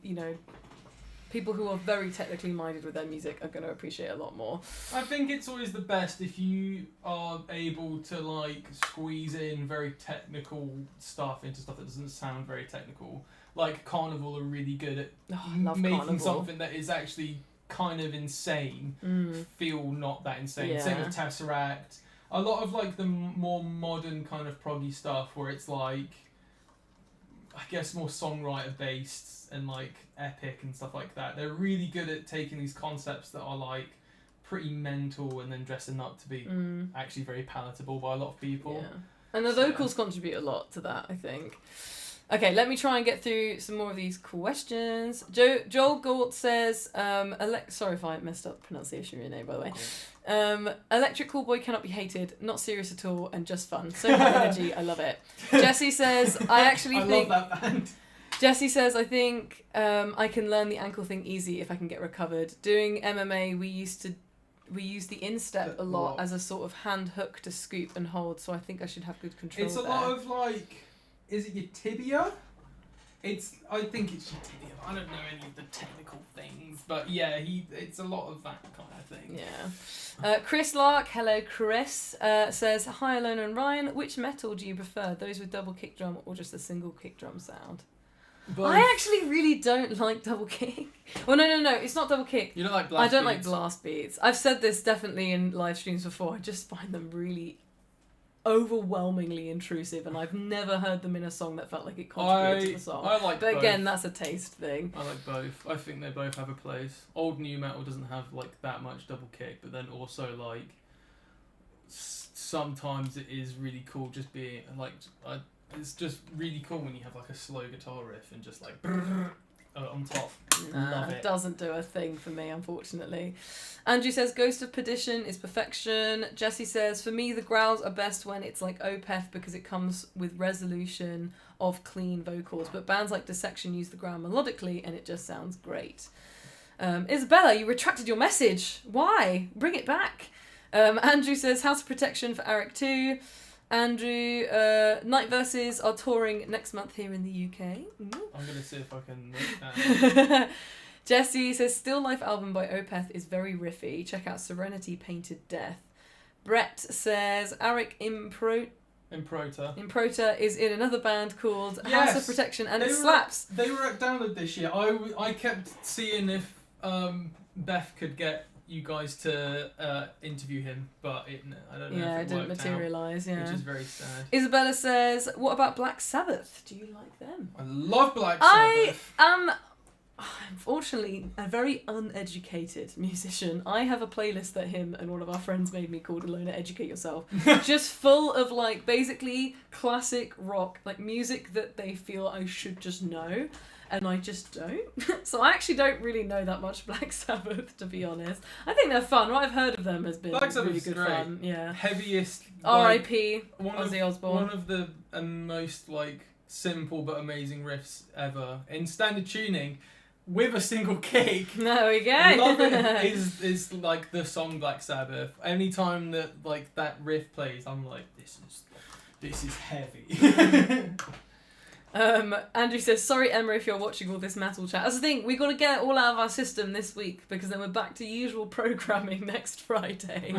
S1: people who are very technically minded with their music are going to appreciate a lot more.
S2: I think it's always the best if you are able to like squeeze in very technical stuff into stuff that doesn't sound very technical. Like Carnival are really good at making
S1: Carnival.
S2: something that is actually kind of insane feel not that insane.
S1: Yeah.
S2: Same with Tesseract. A lot of like the more modern kind of proggy stuff where it's like, I guess more songwriter based and like epic and stuff like that. They're really good at taking these concepts that are like pretty mental and then dressing up to be actually very palatable by a lot of people.
S1: Yeah. And the vocals contribute a lot to that, I think. Okay, let me try and get through some more of these questions. Joel Galt says, sorry if I messed up the pronunciation of your name, by the way. Electric Callboy cannot be hated, not serious at all, and just fun. So much energy, I love it. Jesse says, I love
S2: that band.
S1: Jesse says, I think I can learn the ankle thing easy if I can get recovered. Doing MMA, we use the instep a lot as a sort of hand hook to scoop and hold, so I think I should have good control.
S2: It's a lot of like, is it your tibia? I think it's your tibia. I don't know any of the technical things, but yeah, it's a lot of that kind of thing.
S1: Yeah. Chris Lark, hello Chris, says, hi Ilona and Ryan, which metal do you prefer? Those with double kick drum or just a single kick drum sound?
S2: Both.
S1: I actually really don't like double kick. Well, no, it's not double kick.
S2: You don't like blast beats?
S1: I don't like blast beats. I've said this definitely in live streams before. I just find them really overwhelmingly intrusive, and I've never heard them in a song that felt like it contributed to the song.
S2: I like
S1: but
S2: both.
S1: Again, that's a taste thing.
S2: I like both. I think they both have a place. Old new metal doesn't have like that much double kick, but then also like sometimes it is really cool just being like it's just really cool when you have like a slow guitar riff and just like on top. Love it.
S1: Doesn't do a thing for me, unfortunately. Andrew says Ghost of Perdition is perfection. Jesse says, for me the growls are best when it's like Opeth because it comes with resolution of clean vocals, but bands like Dissection use the growl melodically and it just sounds great. Isabella, you retracted your message. Why? Bring it back. Andrew says House of Protection for Eric 2. Andrew, Night Verses are touring next month here in the UK.
S2: I'm going to see if I can make that.
S1: Jesse says Still Life album by Opeth is very riffy. Check out Serenity Painted Death. Brett says Arik Improta is in another band called House of Protection and it slaps.
S2: They were at Download this year. I kept seeing if Beth could get you guys to interview him, but I don't know if it
S1: didn't materialise,
S2: which is very sad.
S1: Isabella says, what about Black Sabbath? Do you like them?
S2: I love Black Sabbath.
S1: I am, unfortunately, a very uneducated musician. I have a playlist that him and one of our friends made me called Ilona Educate Yourself, just full of like basically classic rock, like music that they feel I should just know. And I just don't. So I actually don't really know that much Black Sabbath, to be honest. I think they're fun. What I've heard of them has been really good fun. Yeah.
S2: Heaviest.
S1: R.I.P. Ozzy Osbourne.
S2: One of the most like simple but amazing riffs ever in standard tuning, with a single kick.
S1: There we go.
S2: Love it. is like the song Black Sabbath. Anytime that like that riff plays, I'm like, this is heavy.
S1: Andrew says, sorry Emma if you're watching all this metal chat. That's the thing, we got to get it all out of our system this week because then we're back to usual programming next Friday.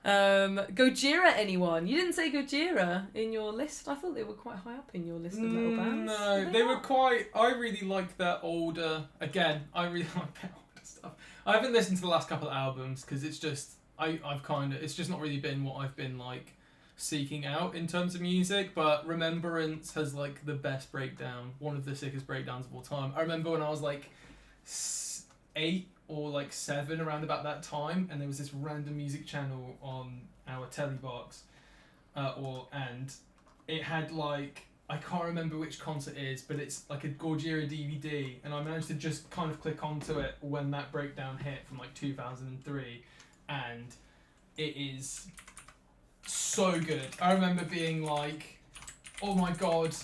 S1: Gojira, anyone? You didn't say Gojira in your list. I thought they were quite high up in your list of metal bands.
S2: No, they were quite. I really like their older. Again, I really like their older stuff. I haven't listened to the last couple of albums because it's just it's just not really been what I've been like seeking out in terms of music, but Remembrance has like the best breakdown, one of the sickest breakdowns of all time. I remember when I was like 8 or like 7, around about that time, and there was this random music channel on our telly box, and it had like, I can't remember which concert it is, but it's like a Gojira DVD, and I managed to just kind of click onto it when that breakdown hit from like 2003, and it is so good. I remember being like, oh my god,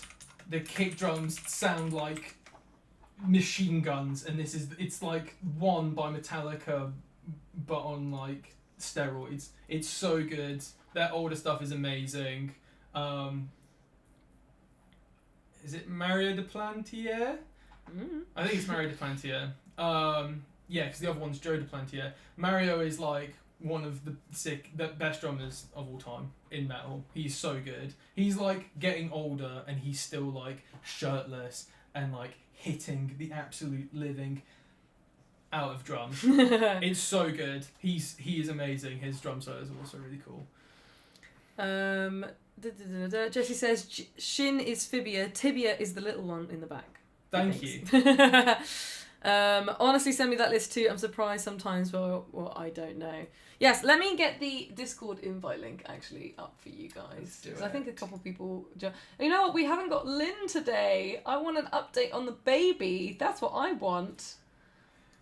S2: the kick drums sound like machine guns, and it's like One by Metallica but on like steroids. It's so good. Their older stuff is amazing. Is it Mario de Plantier? I think it's Mario de Plantier. Yeah, because the other one's Joe Duplantier. Mario is like one of the best drummers of all time in metal. He's so good. He's like getting older and he's still like shirtless and like hitting the absolute living out of drums. It's so good. He is amazing. His drum solo is also really cool.
S1: Jessie says shin is fibia, tibia is the little one in the back.
S2: Thank you.
S1: Honestly, send me that list too. I'm surprised sometimes what I don't know. Yes, let me get the Discord invite link actually up for you guys. Because I think a couple people... You know what? We haven't got Lynn today. I want an update on the baby. That's what I want.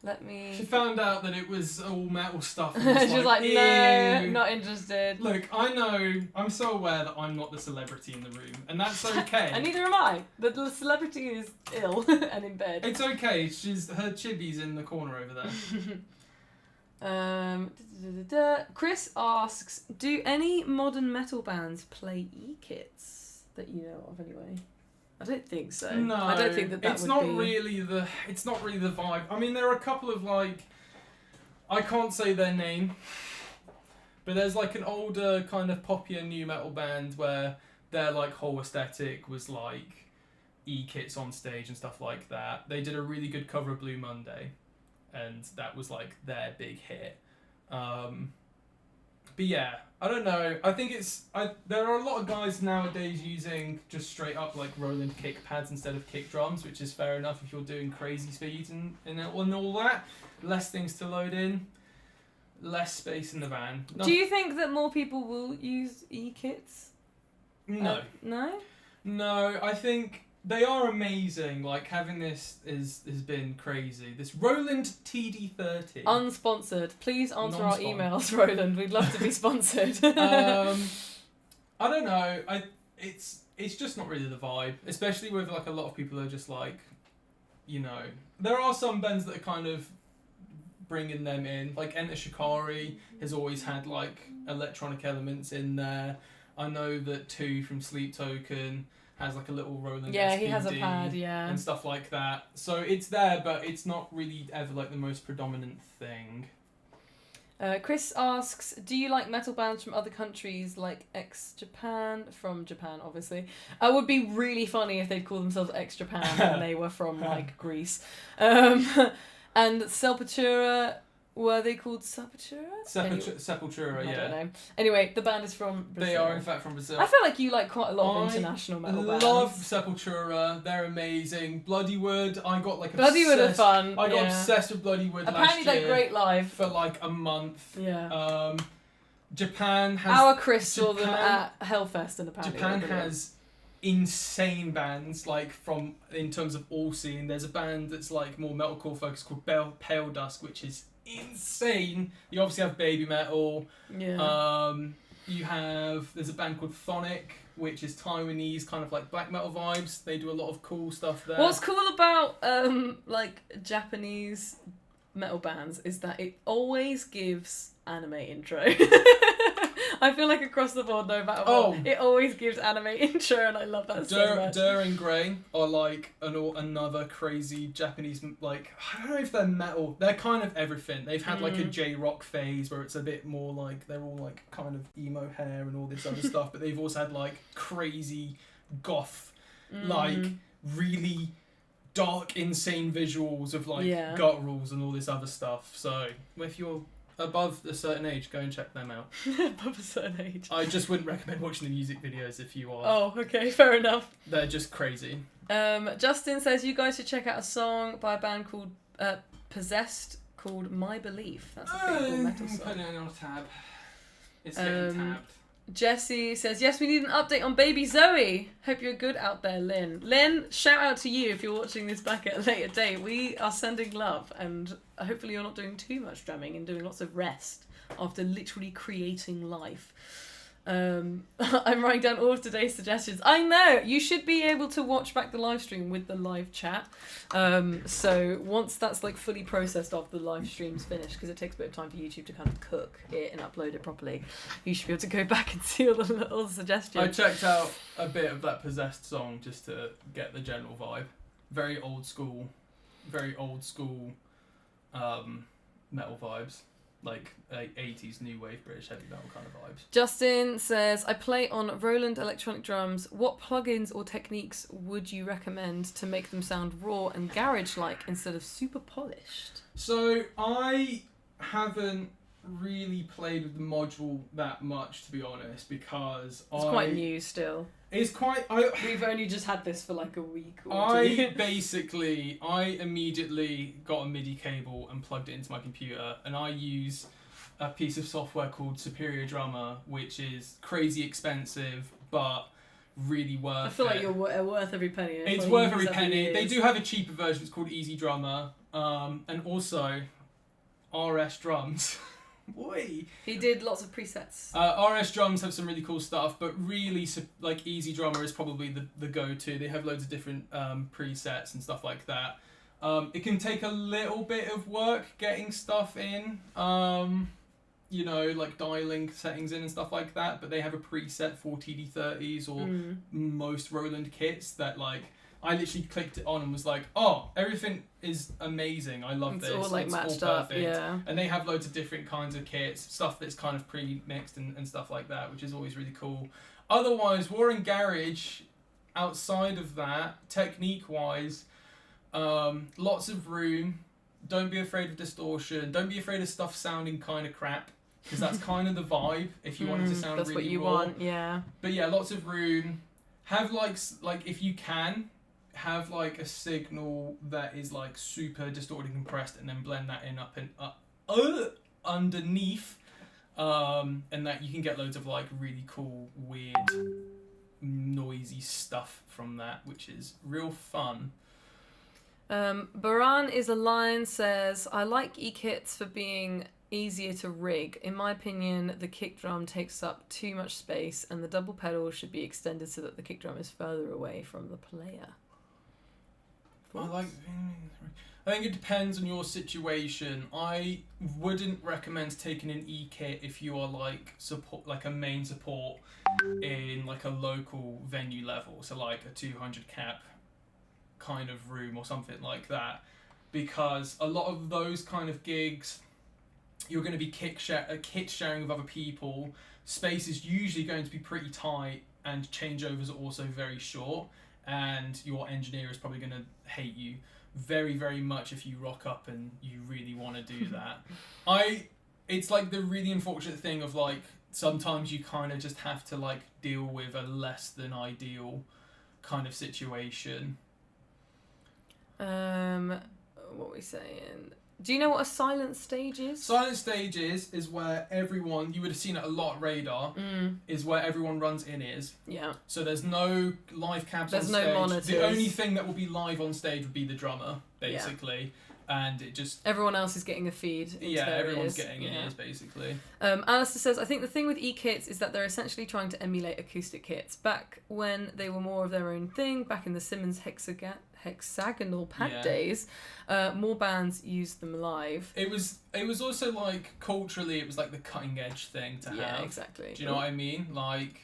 S1: Let me...
S2: She found out that it was all metal stuff. And
S1: she was like, no, not interested.
S2: Look, I know, I'm so aware that I'm not the celebrity in the room, and that's okay.
S1: And neither am I. The celebrity is ill and in bed.
S2: It's okay, her chibi's in the corner over
S1: there. Chris asks, do any modern metal bands play E-kits that you know of anyway? I don't think so.
S2: No,
S1: I don't think that
S2: it's
S1: would
S2: not
S1: be...
S2: really the. It's not really the vibe. I mean, there are a couple of like, I can't say their name, but there's like an older kind of poppier new metal band where their like whole aesthetic was like E-kits on stage and stuff like that. They did a really good cover of Blue Monday, and that was like their big hit. But yeah, I don't know. I think there are a lot of guys nowadays using just straight up like Roland kick pads instead of kick drums, which is fair enough if you're doing crazy speeds and all that. Less things to load in, less space in the van.
S1: Do you think that more people will use E-kits?
S2: No.
S1: No?
S2: No, I think they are amazing. Like having this has been crazy. This Roland TD30.
S1: Unsponsored. Please answer our emails, Roland. We'd love to be sponsored.
S2: I don't know. It's just not really the vibe, especially with like a lot of people are just like, you know, there are some bands that are kind of bringing them in. Like Enter Shikari has always had like electronic elements in there. I know that 2 from Sleep Token has like a little Roland
S1: yeah,
S2: SPD
S1: he has a pad, yeah,
S2: and stuff like that. So it's there, but it's not really ever like the most predominant thing.
S1: Chris asks, do you like metal bands from other countries like ex-Japan? From Japan, obviously. It would be really funny if they'd call themselves ex-Japan and they were from like Greece. And Sepultura, were they called Sepultura?
S2: Sepultura,
S1: I
S2: yeah.
S1: don't know. Anyway, the band is from Brazil.
S2: They are in fact from Brazil.
S1: I feel like you like quite a lot of international metal bands.
S2: I love Sepultura. They're amazing. Bloodywood. I got like
S1: Bloodywood are fun.
S2: I got obsessed with Bloodywood
S1: apparently
S2: last year.
S1: They're great live.
S2: For like a month.
S1: Yeah.
S2: Japan has...
S1: Our Chris saw them at Hellfest and apparently
S2: Japan has insane bands like in terms of all scene. There's a band that's like more metalcore focused called Pale Dusk, which is insane. You obviously have baby metal.
S1: Yeah.
S2: There's a band called Phonic, which is Taiwanese kind of like black metal vibes. They do a lot of cool stuff there.
S1: What's cool about like Japanese metal bands is that it always gives anime intro. I feel like across the board, no matter what, it always gives anime intro, and I love that so much.
S2: Dur and Grey are like another crazy Japanese, like, I don't know if they're metal. They're kind of everything. They've had like a J-rock phase where it's a bit more like, they're all like kind of emo hair and all this other stuff, but they've also had like crazy goth, like really dark, insane visuals of like gutturals and all this other stuff. So if you're above a certain age, go and check them out.
S1: Above a certain age.
S2: I just wouldn't recommend watching the music videos if you are.
S1: Oh, okay, fair enough.
S2: They're just crazy.
S1: Justin says you guys should check out a song by a band called Possessed called My Belief. That's a pretty cool metal song.
S2: Put it on a tab. It's getting tabbed.
S1: Jesse says, yes, we need an update on baby Zoe. Hope you're good out there, Lynn. Lynn, shout out to you if you're watching this back at a later date. We are sending love, and hopefully you're not doing too much drumming and doing lots of rest after literally creating life. I'm writing down all of today's suggestions. I know, you should be able to watch back the live stream with the live chat. So once that's like fully processed after the live stream's finished, because it takes a bit of time for YouTube to kind of cook it and upload it properly, you should be able to go back and see all the suggestions.
S2: I checked out a bit of that Possessed song just to get the general vibe. Very old school metal vibes. Like 80s new wave British heavy metal kind of vibes.
S1: Justin says, I play on Roland electronic drums. What plugins or techniques would you recommend to make them sound raw and garage-like instead of super polished?
S2: So I haven't really played with the module that much, to be honest, because
S1: it's quite new still.
S2: It's quite...
S1: We've only just had this for like a week or
S2: I immediately got a MIDI cable and plugged it into my computer, and I use a piece of software called Superior Drummer, which is crazy expensive, but really worth it.
S1: I feel like you're worth every penny.
S2: It's worth every penny. They do have a cheaper version, it's called Easy Drummer, and also RS Drums. Boy.
S1: He did lots of presets.
S2: RS Drums have some really cool stuff, but really, like, Easy Drummer is probably the go-to. They have loads of different presets and stuff like that. It can take a little bit of work getting stuff in, you know, like dialing settings in and stuff like that, but they have a preset for TD30s or most Roland kits that, like, I literally clicked it on and was like, oh, everything is amazing. I love this.
S1: All like
S2: it's
S1: matched
S2: all
S1: up,
S2: perfect.
S1: yeah.
S2: And they have loads of different kinds of kits, stuff that's kind of pre-mixed and stuff like that, which is always really cool. Otherwise, War and Garage, outside of that, technique-wise, lots of room. Don't be afraid of distortion. Don't be afraid of stuff sounding kind of crap, because that's kind of the vibe if you want it to sound
S1: that's
S2: really
S1: what you
S2: raw.
S1: want, yeah.
S2: But yeah, lots of room. Have like if you can, have like a signal that is like super distorted and compressed, and then blend that in up and underneath, and that you can get loads of like really cool, weird, noisy stuff from that, which is real fun.
S1: Baran is a lion says, I like e-kits for being easier to rig. In my opinion, the kick drum takes up too much space and the double pedal should be extended so that the kick drum is further away from the player.
S2: I think it depends on your situation. I wouldn't recommend taking an e-kit if you are like a main support in like a local venue level, so like a 200 cap kind of room or something like that, because a lot of those kind of gigs you're going to be kit sharing with other people. Space is usually going to be pretty tight and changeovers are also very short, and your engineer is probably going to hate you very, very much if you rock up and you really want to do that. It's like the really unfortunate thing of like sometimes you kind of just have to like deal with a less than ideal kind of situation.
S1: What were we saying? Do you know what a silent stage is?
S2: Silent stages is where everyone, you would have seen it a lot at Radar, is where everyone runs in-ears.
S1: Yeah.
S2: So there's no live cabs on stage.
S1: There's no monitors.
S2: The only thing that will be live on stage would be the drummer, basically. Yeah. And it just...
S1: Everyone else is getting a feed into their
S2: everyone's
S1: ears.
S2: getting in-ears, basically.
S1: Alistair says, I think the thing with e-kits is that they're essentially trying to emulate acoustic kits. Back when they were more of their own thing, back in the Simmons hexagonal pad days, more bands used them live.
S2: It was also like culturally it was like the cutting edge thing to have.
S1: Yeah, exactly.
S2: Do you know what I mean? Like,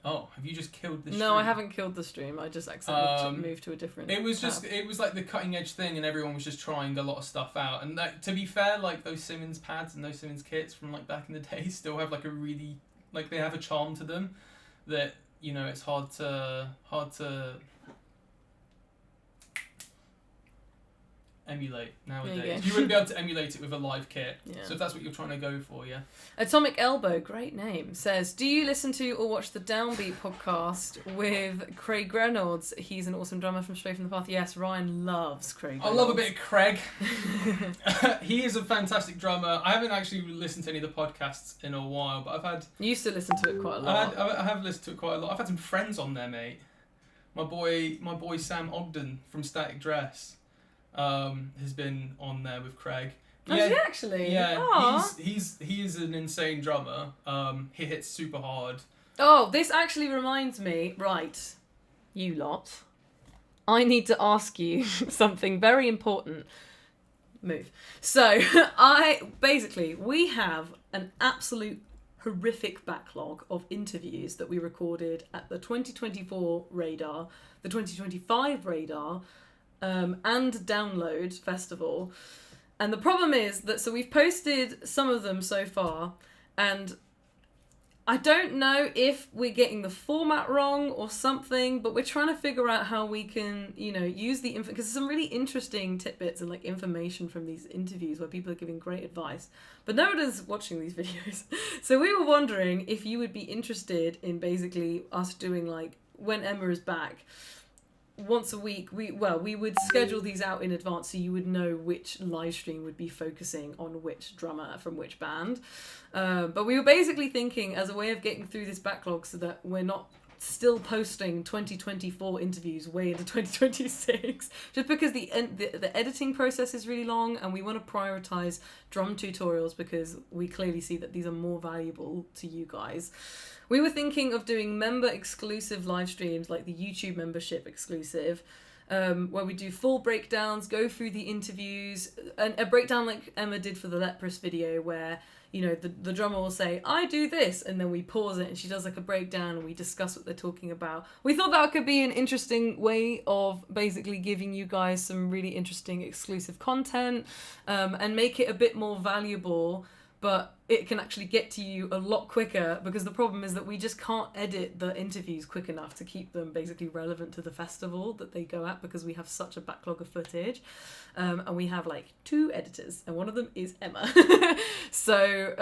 S2: oh, have you just killed the stream?
S1: No, I haven't killed the stream. I just accidentally moved to a different
S2: It was
S1: tab.
S2: it was like the cutting edge thing, and everyone was just trying a lot of stuff out. And that, to be fair, like those Simmons pads and those Simmons kits from like back in the day still have like a really, like they have a charm to them that, you know, it's hard to emulate nowadays. You wouldn't be able to emulate it with a live kit. Yeah. So if that's what you're trying to go for, yeah.
S1: Atomic Elbow, great name, says, do you listen to or watch the Downbeat podcast with Craig Reynolds? He's an awesome drummer from Straight from the Path. Yes, Ryan loves Craig Reynolds.
S2: I love a bit of Craig. He is a fantastic drummer. I haven't actually listened to any of the podcasts in a while, but I've had...
S1: You used to listen to it quite a lot.
S2: I have listened to it quite a lot. I've had some friends on there, mate. My boy Sam Ogden from Static Dress has been on there with Craig.
S1: Oh, is he actually?
S2: Yeah, he is an insane drummer. He hits super hard.
S1: Oh, this actually reminds me, right, you lot, I need to ask you something very important. Move. So, we have an absolute horrific backlog of interviews that we recorded at the 2024 Radar, the 2025 Radar, and Download Festival. And the problem is that, so we've posted some of them so far, and I don't know if we're getting the format wrong or something, but we're trying to figure out how we can, use the info, because there's some really interesting tidbits and like information from these interviews where people are giving great advice, but no one is watching these videos. So we were wondering if you would be interested in basically us doing, like, when Emma is back, once a week, we would schedule these out in advance so you would know which live stream would be focusing on which drummer from which band. But we were basically thinking, as a way of getting through this backlog so that we're not still posting 2024 interviews way into 2026, just because the editing process is really long, and we want to prioritize drum tutorials because we clearly see that these are more valuable to you guys. We were thinking of doing member exclusive live streams, like the YouTube membership exclusive, where we do full breakdowns, go through the interviews, and a breakdown like Emma did for the Leprous video, where the drummer will say, I do this, and then we pause it and she does like a breakdown and we discuss what they're talking about. We thought that could be an interesting way of basically giving you guys some really interesting exclusive content, and make it a bit more valuable, but it can actually get to you a lot quicker, because the problem is that we just can't edit the interviews quick enough to keep them basically relevant to the festival that they go at, because we have such a backlog of footage. And we have like 2 editors, and one of them is Emma. So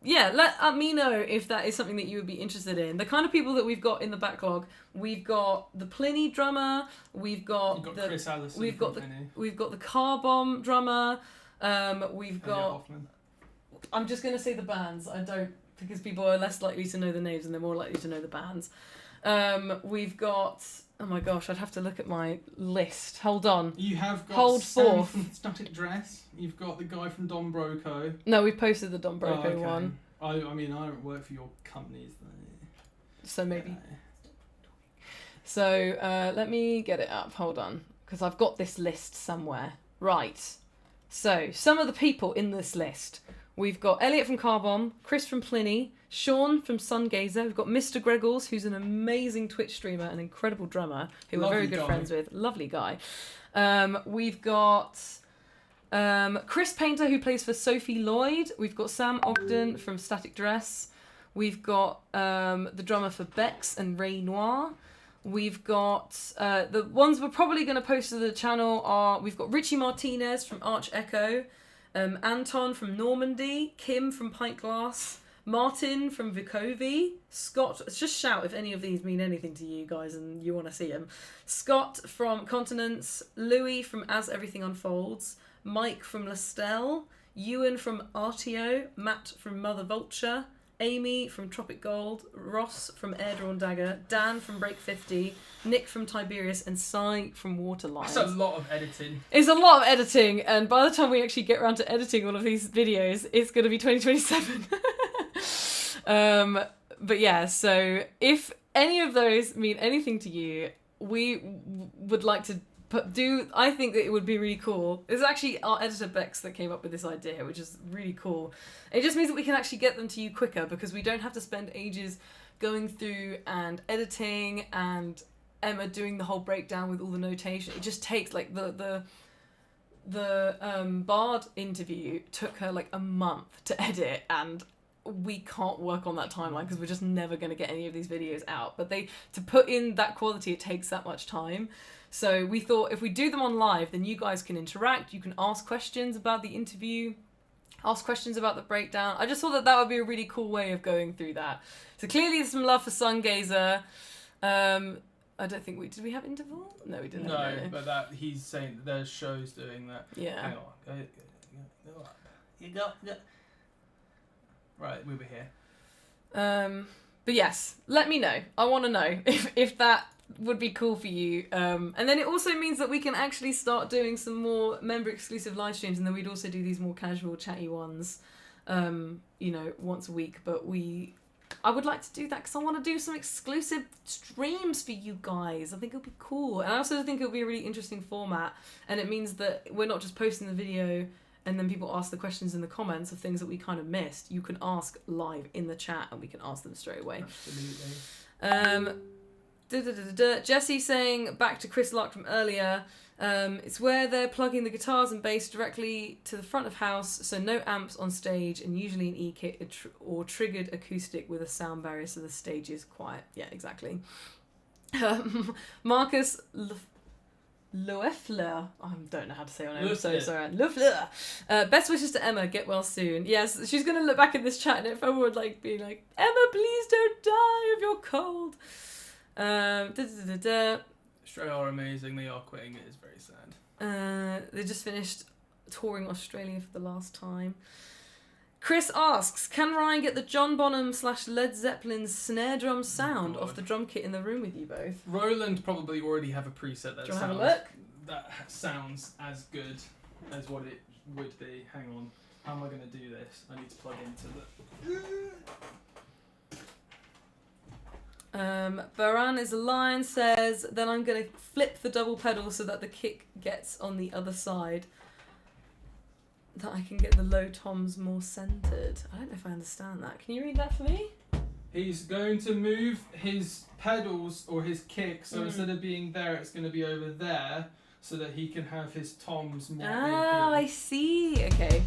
S1: let me know if that is something that you would be interested in. The kind of people that we've got in the backlog, we've got the Pliny drummer, we've got
S2: Chris Allison,
S1: we've got the Car Bomb drummer, we've got
S2: Hoffman.
S1: I'm just going to say the bands. I don't, because people are less likely to know the names and they're more likely to know the bands. We've got, oh my gosh, I'd have to look at my list. Hold on.
S2: You have got
S1: Hold
S2: Sam
S1: forth.
S2: from Static Dress. You've got the guy from Don Broco.
S1: No, we've posted the Don Broco one.
S2: I mean, I don't work for your companies.
S1: So maybe. So let me get it up. Hold on. Because I've got this list somewhere. Right. So some of the people in this list. We've got Elliot from Carbomb, Chris from Pliny, Sean from Sungazer. We've got Mr. Greggles, who's an amazing Twitch streamer, an incredible drummer, who we're very good friends with. Lovely guy. We've got Chris Painter, who plays for Sophie Lloyd. We've got Sam Ogden from Static Dress. We've got the drummer for Bex and Ray Noir. We've got the ones we're probably going to post to the channel are, we've got Richie Martinez from Arch Echo, Anton from Normandy, Kim from Pint Glass, Martin from Vicovi, Scott, just shout if any of these mean anything to you guys and you want to see them, Scott from Continents, Louis from As Everything Unfolds, Mike from Lestelle, Ewan from Artio, Matt from Mother Vulture, Amy from Tropic Gold, Ross from Air Drawn Dagger, Dan from Break 50, Nick from Tiberius, and Sai from Waterlines.
S2: That's a lot of editing.
S1: It's a lot of editing, and by the time we actually get around to editing all of these videos, it's going to be 2027. But yeah, so if any of those mean anything to you, we would like to I think that it would be really cool. It's actually our editor Bex that came up with this idea, which is really cool. It just means that we can actually get them to you quicker, because we don't have to spend ages going through and editing and Emma doing the whole breakdown with all the notation. It just takes like the Bard interview took her like a month to edit, and we can't work on that timeline because we're just never going to get any of these videos out. But to put in that quality, it takes that much time. So we thought if we do them on live, then you guys can interact. You can ask questions about the interview, ask questions about the breakdown. I just thought that would be a really cool way of going through that. So clearly there's some love for Sungazer. I don't think did we have Interval? No, we didn't.
S2: No, but that he's saying that there's shows doing that.
S1: Yeah.
S2: Hang on. Go up. You got. Right, we were here.
S1: But yes, let me know. I want to know if that would be cool for you. And then it also means that we can actually start doing some more member exclusive live streams, and then we'd also do these more casual chatty ones, once a week. But I would like to do that because I want to do some exclusive streams for you guys. I think it'll be cool. And I also think it'll be a really interesting format, and it means that we're not just posting the video and then people ask the questions in the comments of things that we kind of missed. You can ask live in the chat and we can ask them straight away.
S2: Absolutely.
S1: Jesse saying, back to Chris Lark from earlier, it's where they're plugging the guitars and bass directly to the front of house, so no amps on stage, and usually an E-kit or triggered acoustic with a sound barrier so the stage is quiet. Yeah, exactly. Marcus Loeffler. I don't know how to say her name. I'm so sorry. Loeffler. Best wishes to Emma. Get well soon. Yes, she's going to look back at this chat and if everyone would like be like, Emma, please don't die of your cold.
S2: Australia are amazing. They are quitting. It is very sad.
S1: They just finished touring Australia for the last time. Chris asks, can Ryan get the John Bonham / Led Zeppelin snare drum sound off the drum kit in the room with you both?
S2: Roland probably already have a preset that
S1: Do you want to have a look?
S2: That sounds as good as what it would be. Hang on. How am I going to do this? I need to plug into the...
S1: Baran is a lion, says, then I'm going to flip the double pedal so that the kick gets on the other side. That I can get the low toms more centered. I don't know if I understand that. Can you read that for me?
S2: He's going to move his pedals or his kick, so instead of being there, it's going to be over there, so that he can have his toms more.
S1: Oh, I see. Okay.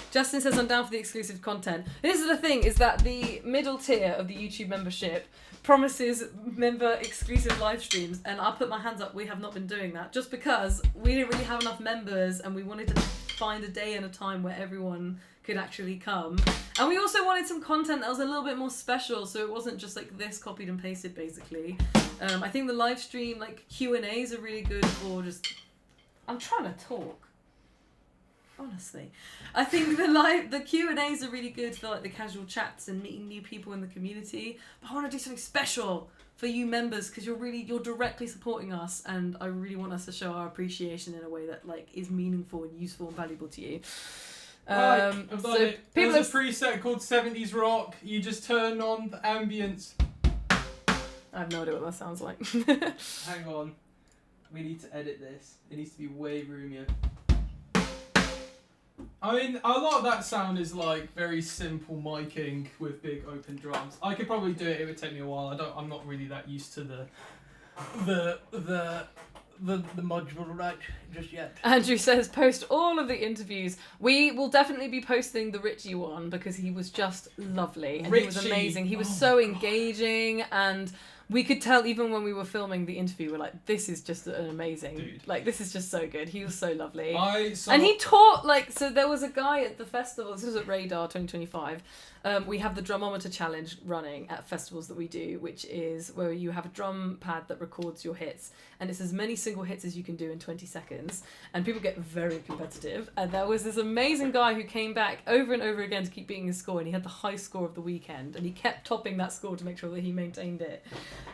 S1: Justin says I'm down for the exclusive content. This is the thing, is that the middle tier of the YouTube membership promises member exclusive live streams, and I'll put my hands up, we have not been doing that, just because we didn't really have enough members and we wanted to find a day and a time where everyone could actually come. And we also wanted some content that was a little bit more special, so it wasn't just like this copied and pasted basically. I think the live stream like Q&As are really good for just... I'm trying to talk. Honestly, I think the Q&As are really good for like the casual chats and meeting new people in the community. But I want to do something special for you members because you're directly supporting us, and I really want us to show our appreciation in a way that like is meaningful and useful and valuable to you.
S2: I've done it. There's a preset called 70s Rock. You just turn on the ambience.
S1: I have no idea what that sounds like.
S2: Hang on, we need to edit this. It needs to be way roomier. I mean, a lot of that sound is like very simple miking with big open drums. I could probably do it. It would take me a while. I'm not really that used to the modular right just yet.
S1: Andrew says post all of the interviews. We will definitely be posting the Richie one because he was just lovely and he was amazing. He was so engaging, and we could tell even when we were filming the interview, we're like, this is just an amazing, dude. Like, this is just so good. He was so lovely. And he taught, like, so there was a guy at the festival, this was at Radar 2025, we have the Drumometer Challenge running at festivals that we do, which is where you have a drum pad that records your hits, and it's as many single hits as you can do in 20 seconds, and people get very competitive, and there was this amazing guy who came back over and over again to keep beating his score, and he had the high score of the weekend, and he kept topping that score to make sure that he maintained it.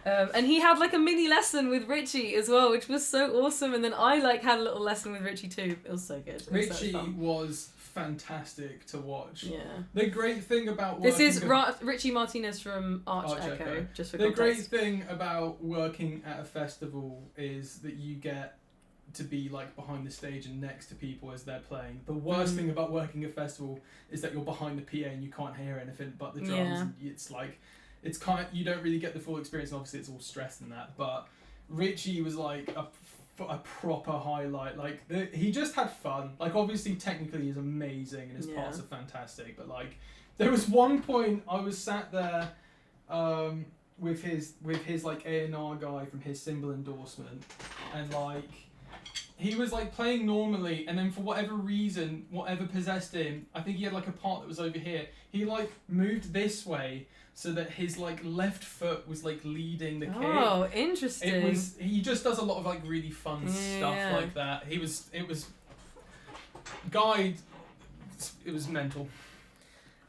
S1: And he had like a mini lesson with Richie as well, which was so awesome, and then I like had a little lesson with Richie too. It was so good.
S2: Richie was fantastic to watch.
S1: Yeah.
S2: The great thing about
S1: this is Richie Martinez from Arch Echo. Just for
S2: the
S1: context.
S2: great thing about working at a festival is that you get to be like behind the stage and next to people as they're playing. The worst thing about working a festival is that you're behind the PA and you can't hear anything but the drums.
S1: Yeah.
S2: And it's like, it's kind of, you don't really get the full experience, and obviously it's all stress and that, but Richie was like a proper highlight. Like, he just had fun. Like, obviously technically he's amazing and his parts are fantastic, but like there was one point I was sat there with his like A&R guy from his cymbal endorsement, and like he was like playing normally, and then for whatever reason, whatever possessed him, I think he had like a part that was over here, he like moved this way so that his like left foot was like leading the kick.
S1: Oh, interesting.
S2: He just does a lot of like really fun stuff like that. It was mental.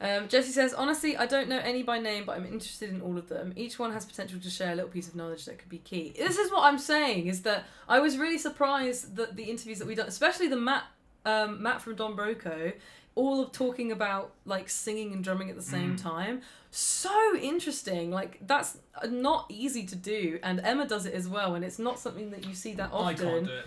S1: Jesse says, honestly, I don't know any by name, but I'm interested in all of them. Each one has potential to share a little piece of knowledge that could be key. This is what I'm saying, is that I was really surprised that the interviews that we've done, especially the Matt from Don Broco, all of talking about like singing and drumming at the same time. So interesting. Like, that's not easy to do, and Emma does it as well, and it's not something that you see that often.
S2: I can't do it.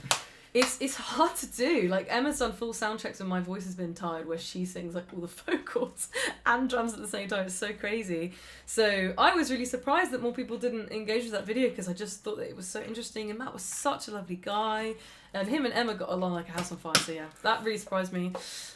S1: It's hard to do. Like, Emma's done full sound checks when my voice has been tired, where she sings like all the vocals and drums at the same time. It's so crazy. So I was really surprised that more people didn't engage with that video, because I just thought that it was so interesting, and Matt was such a lovely guy, and him and Emma got along like a house on fire. So yeah, that really surprised me.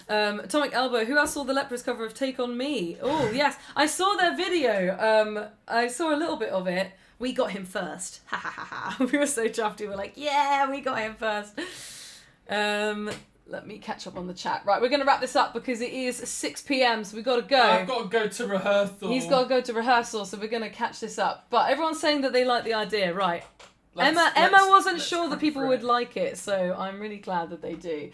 S1: Atomic Elbow, who else saw the Leprous cover of Take On Me? Oh yes, I saw their video. I saw a little bit of it. We got him first. Ha ha ha ha. We were so chuffed. We were like, yeah, we got him first. Let me catch up on the chat. Right, we're going to wrap this up because it is 6 p.m, so we've got to go.
S2: I've got to go to rehearsal.
S1: He's got to go to rehearsal, so we're going to catch this up. But everyone's saying that they like the idea, right? Emma wasn't sure that people would like it, so I'm really glad that they do.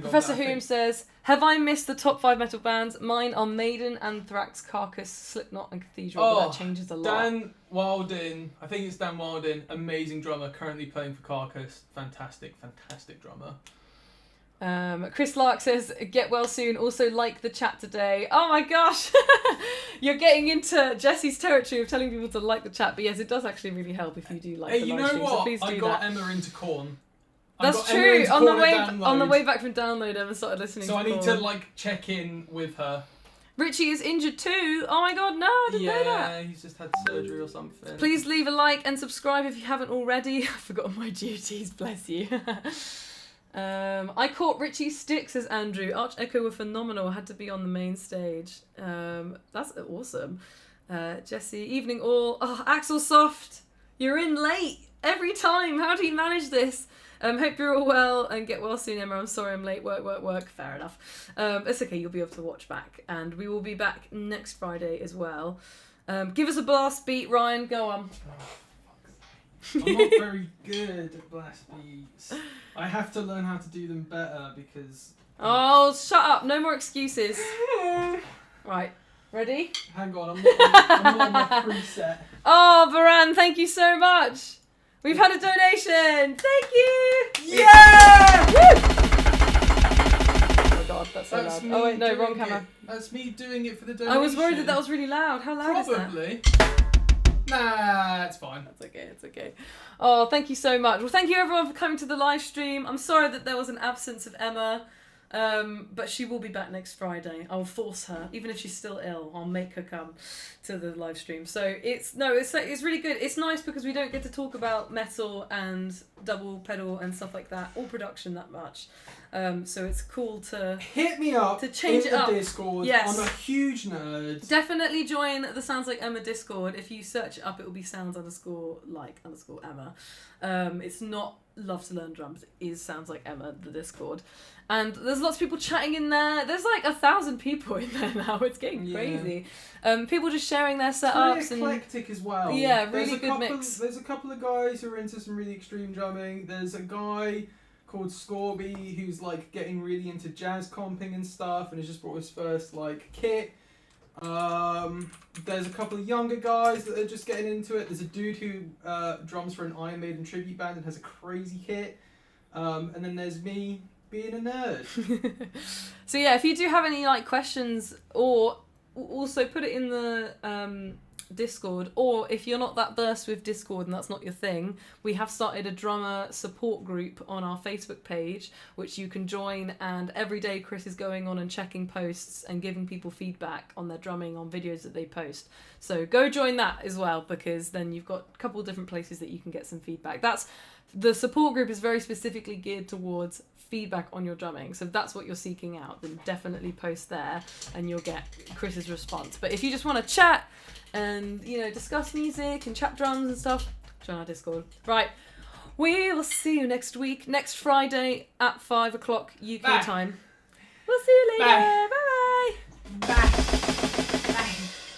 S1: Professor Hume says, have I missed the top 5 metal bands? Mine are Maiden, Anthrax, Carcass, Slipknot and Cathedral, but that changes a lot.
S2: Dan Wildin, I think it's Dan Wildin, amazing drummer, currently playing for Carcass. Fantastic drummer.
S1: Chris Lark says, get well soon, also like the chat today. Oh my gosh! You're getting into Jesse's territory of telling people to like the chat, but yes, it does actually really help if you do like the live stream, so please do that.
S2: I got Emma into Korn.
S1: That's true. On the way back from download, Emma started listening.
S2: So
S1: to
S2: I need to check in with her.
S1: Richie is injured too. Oh my god, no, I didn't know that.
S2: Yeah, he's just had surgery or something.
S1: Please leave a like and subscribe if you haven't already. I've forgotten my duties. Bless you. I caught Richie's stick, says Andrew. Arch Echo were phenomenal. Had to be on the main stage. That's awesome. Jesse, evening all. Oh, Axel Soft, you're in late every time. How do you manage this? Hope you're all well and get well soon, Emma. I'm sorry I'm late. Work. Fair enough. It's okay. You'll be able to watch back. And we will be back next Friday as well. Give us a blast beat, Ryan. Go on.
S2: I'm not very good at blast beats. I have to learn how to do them better because...
S1: Oh, shut up. No more excuses. Right. Ready?
S2: Hang on. I'm not on my preset.
S1: Oh, Varan, thank you so much. We've had a donation! Thank you!
S2: Yeah!
S1: Woo! Oh my god, that's so loud. Oh wait, no, wrong camera.
S2: That's me doing it for the donation.
S1: I was worried that was really loud. How loud is that?
S2: Probably. Nah, it's fine.
S1: It's okay. Oh, thank you so much. Well, thank you everyone for coming to the live stream. I'm sorry that there was an absence of Emma. But she will be back next Friday. I'll force her, even if she's still ill. I'll make her come to the live stream. So it's really good. It's nice because we don't get to talk about metal and double pedal and stuff like that, or production that much. So it's cool to
S2: hit me up
S1: to change
S2: in
S1: it up.
S2: The Discord.
S1: Yes,
S2: I'm a huge nerd.
S1: Definitely join the Sounds Like Emma Discord. If you search it up, it will be sounds_like_Emma. It's not Love to Learn Drums. It is Sounds Like Emma, the Discord. And there's lots of people chatting in there. There's like 1,000 people in there now. It's getting crazy. People just sharing their setups.
S2: It's really eclectic as well.
S1: Yeah, really good mix.
S2: There's a couple of guys who are into some really extreme drumming. There's a guy called Scorby who's like getting really into jazz comping and stuff, and has just brought his first like kit. There's a couple of younger guys that are just getting into it. There's a dude who drums for an Iron Maiden tribute band and has a crazy kit. And then there's me being a nerd.
S1: So yeah, if you do have any like questions, or also put it in the Discord, or if you're not that versed with Discord and that's not your thing, we have started a drummer support group on our Facebook page which you can join, and every day Chris is going on and checking posts and giving people feedback on their drumming on videos that they post. So go join that as well, because then you've got a couple of different places that you can get some feedback. The support group is very specifically geared towards feedback on your drumming, so if that's what you're seeking out, then definitely post there and you'll get Chris's response. But if you just want to chat and discuss music and chat drums and stuff, join our Discord. Right, we will see you next week, next Friday at 5 o'clock UK time. We'll see you later. Bye.